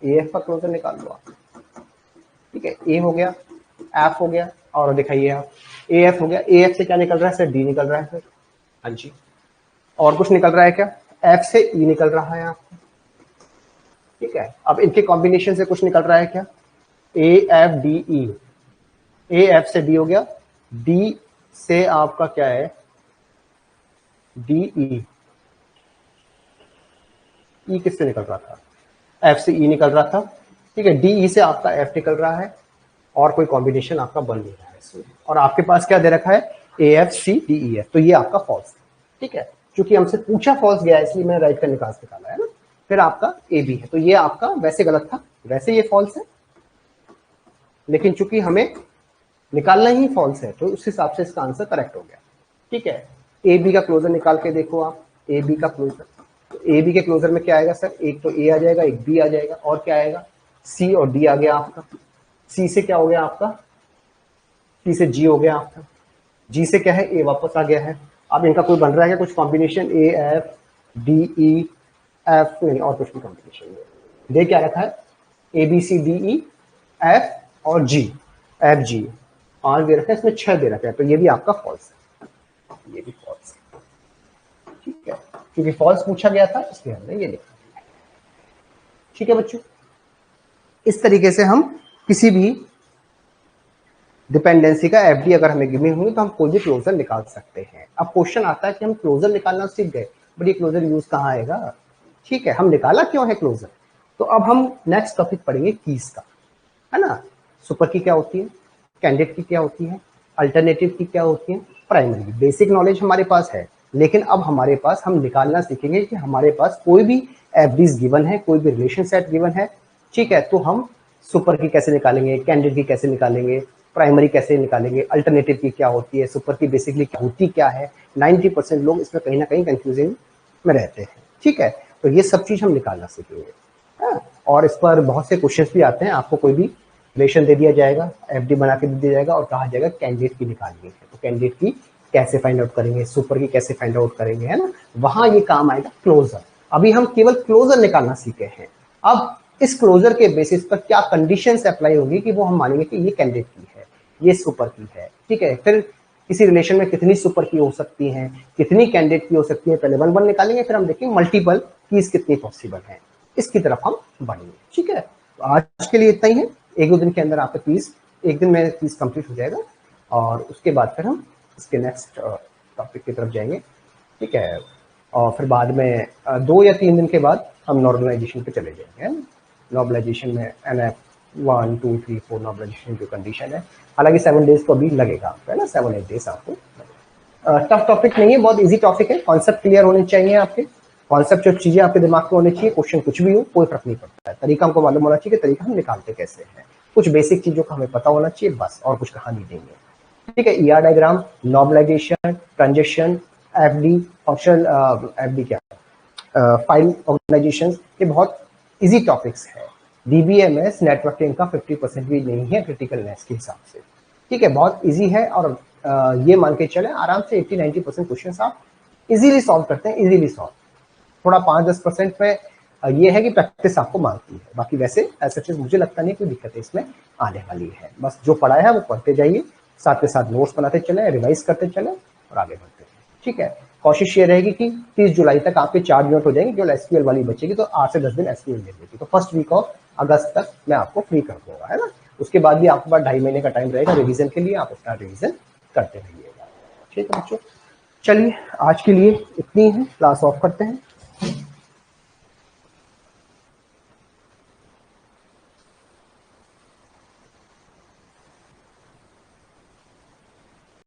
एफ का क्लोजर निकाल लो आप। ठीक है, ए हो गया, एफ हो गया, और दिखाइए आप, ए एफ हो गया, ए एफ से क्या निकल रहा है सर, डी निकल रहा है सर, हाँ जी। और कुछ निकल रहा है क्या, एफ से ई निकल रहा है आपको। ठीक है, अब इनके कॉम्बिनेशन से कुछ निकल रहा है क्या, A F D E, A F से डी हो गया, डी से आपका क्या है, डी ई किससे निकल रहा था, एफ से ई निकल रहा था। ठीक है, डी ई से आपका एफ निकल रहा है, और कोई कॉम्बिनेशन आपका बन नहीं रहा है इसमें। और आपके पास क्या दे रखा है, A F C D E F, तो ये आपका फॉल्स। ठीक है, क्योंकि हमसे पूछा फॉल्स गया इसलिए मैंने राइट का निकाला है ना। फिर आपका ए बी है, तो ये आपका वैसे गलत था, वैसे ये फॉल्स है, लेकिन चूंकि हमें निकालना ही फॉल्स है तो उस हिसाब से इसका आंसर करेक्ट हो गया। ठीक है, ए बी का क्लोजर निकाल के देखो आप, ए बी का क्लोजर, तो ए बी के क्लोजर में क्या आएगा सर, एक तो ए आ जाएगा, एक बी आ जाएगा, और क्या आएगा, सी और डी आ गया आपका। सी से क्या हो गया आपका, सी से जी हो गया आपका, जी से क्या है, ए वापस आ गया है। अब इनका कोई बन रहा है क्या कुछ combination, A F D E F, नहीं और कुछ भी कॉम्बिनेशन नहीं, दे क्या रखा है, A B C D E F और जी, एफ जी 5 दे रखा है, इसमें 6 दे रखा है, तो ये भी आपका फॉल्स है, ये भी फॉल्स है। ठीक है, क्योंकि फॉल्स पूछा गया था इसलिए हमने ये लिखा है। ठीक है बच्चों, इस तरीके से हम किसी भी डिपेंडेंसी का एफडी अगर हमें गिवन हुई तो हम कोई भी क्लोजर निकाल सकते हैं। अब क्वेश्चन आता है कि हम क्लोजर निकालना सीख गए, बट ये क्लोजर यूज कहाँ आएगा। ठीक है, हम निकाला क्यों है क्लोजर, तो अब हम नेक्स्ट टॉपिक पढ़ेंगे कीज का, है ना। सुपर की क्या होती है, कैंडिडेट की क्या होती है, अल्टरनेटिव की क्या होती है, प्राइमरी। बेसिक नॉलेज हमारे पास है, लेकिन अब हमारे पास हम निकालना सीखेंगे कि हमारे पास कोई भी एफडीज गिवन है, कोई भी रिलेशन सेट गिवन है। ठीक है, तो हम सुपर की कैसे निकालेंगे, कैंडिडेट की कैसे निकालेंगे, प्राइमरी कैसे निकालेंगे, अल्टरनेटिव की क्या होती है, सुपर की बेसिकली क्या होती क्या है। 90% लोग इसमें कहीं ना कहीं कंफ्यूजन में रहते हैं। ठीक है, तो ये सब चीज हम निकालना सीखेंगे। और इस पर बहुत से क्वेश्चंस भी आते हैं, आपको कोई भी रिलेशन दे दिया जाएगा, एफडी बना के दे दिया जाएगा और कहा जाएगा कैंडिडेट की निकालनी है, तो कैंडिडेट की कैसे फाइंड आउट करेंगे, सुपर की कैसे फाइंड आउट करेंगे, है ना। वहां ये काम आएगा क्लोजर। अभी हम केवल क्लोजर निकालना सीखे हैं। अब इस क्लोजर के बेसिस पर क्या कंडीशंस अप्लाई होगी कि वो हम मानेंगे कि ये कैंडिडेट की है, ये सुपर की है। ठीक है, फिर किसी रिलेशन में कितनी सुपर की हो सकती हैं, कितनी कैंडिडेट की हो सकती है, पहले 1 1 निकालेंगे, फिर हम देखेंगे मल्टीपल कीज कितनी पॉसिबल है, इसकी तरफ हम बढ़ेंगे। ठीक है, तो आज के लिए इतना ही है। 1-2 दिन के अंदर आपका क्विज, एक दिन में क्विज कंप्लीट हो जाएगा और उसके बाद फिर हम इसके नेक्स्ट टॉपिक की तरफ जाएंगे। ठीक है, और फिर बाद में 2 या 3 दिन के बाद हम नॉर्मलाइजेशन पे चले जाएंगे। नॉर्मलाइजेशन में NF 1 2 3 4 नॉर्मलाइजेशन जो कंडीशन है, हालांकि 7 डेज तो अभी लगेगा आपको, है ना, 7-8 डेज आपको। टफ टॉपिक नहीं है, बहुत इजी टॉपिक है। कॉन्सेप्ट क्लियर होने चाहिए आपके, कॉन्सेप्ट जो चीजें आपके दिमाग में होनी चाहिए, क्वेश्चन कुछ भी हो कोई फर्क नहीं पड़ता है, तरीका हमको मालूम होना चाहिए कि तरीका हम निकालते कैसे हैं, कुछ बेसिक चीजों का हमें पता होना चाहिए बस, और कुछ कहा नहीं देंगे। ठीक है, ER diagram, normalisation, transaction, FD functional, FD क्या, फाइल ऑर्गेनाइजेशन, ये बहुत इजी टॉपिक्स है। डीबीएमएस नेटवर्किंग का 50% भी नहीं है क्रिटिकलनेस के हिसाब से, ठीक है, बहुत इजी है। और ये मान के चले आराम से 80-90% क्वेश्चन आप इजीली सॉल्व करते हैं, इजीली सॉल्व। थोड़ा 5-10% में ये है कि प्रैक्टिस आपको मांगती है, बाकी वैसे ऐसा चीज मुझे लगता नहीं कोई दिक्कत है इसमें आने वाली है। बस जो पढ़ा है वो पढ़ते जाइए, साथ के साथ नोट्स बनाते चले, रिवाइज करते चले और आगे बढ़ते हैं, ठीक है। कोशिश ये रहेगी कि 30 जुलाई तक आपके 4 यूनिट हो जाएंगे, केवल एसक्यूएल वाली बचेगी, तो 8 से 10 दिन एसक्यूएल ले लेगी, तो फर्स्ट वीक ऑफ अगस्त तक मैं आपको फ्री कर दूंगा, है ना। उसके बाद भी आपके पास 2.5 महीने का टाइम रहेगा रिवीजन के लिए, आप अपना रिवीजन करते रहिएगा, ठीक है बच्चों। चलिए आज के लिए इतनी है, क्लास ऑफ करते हैं।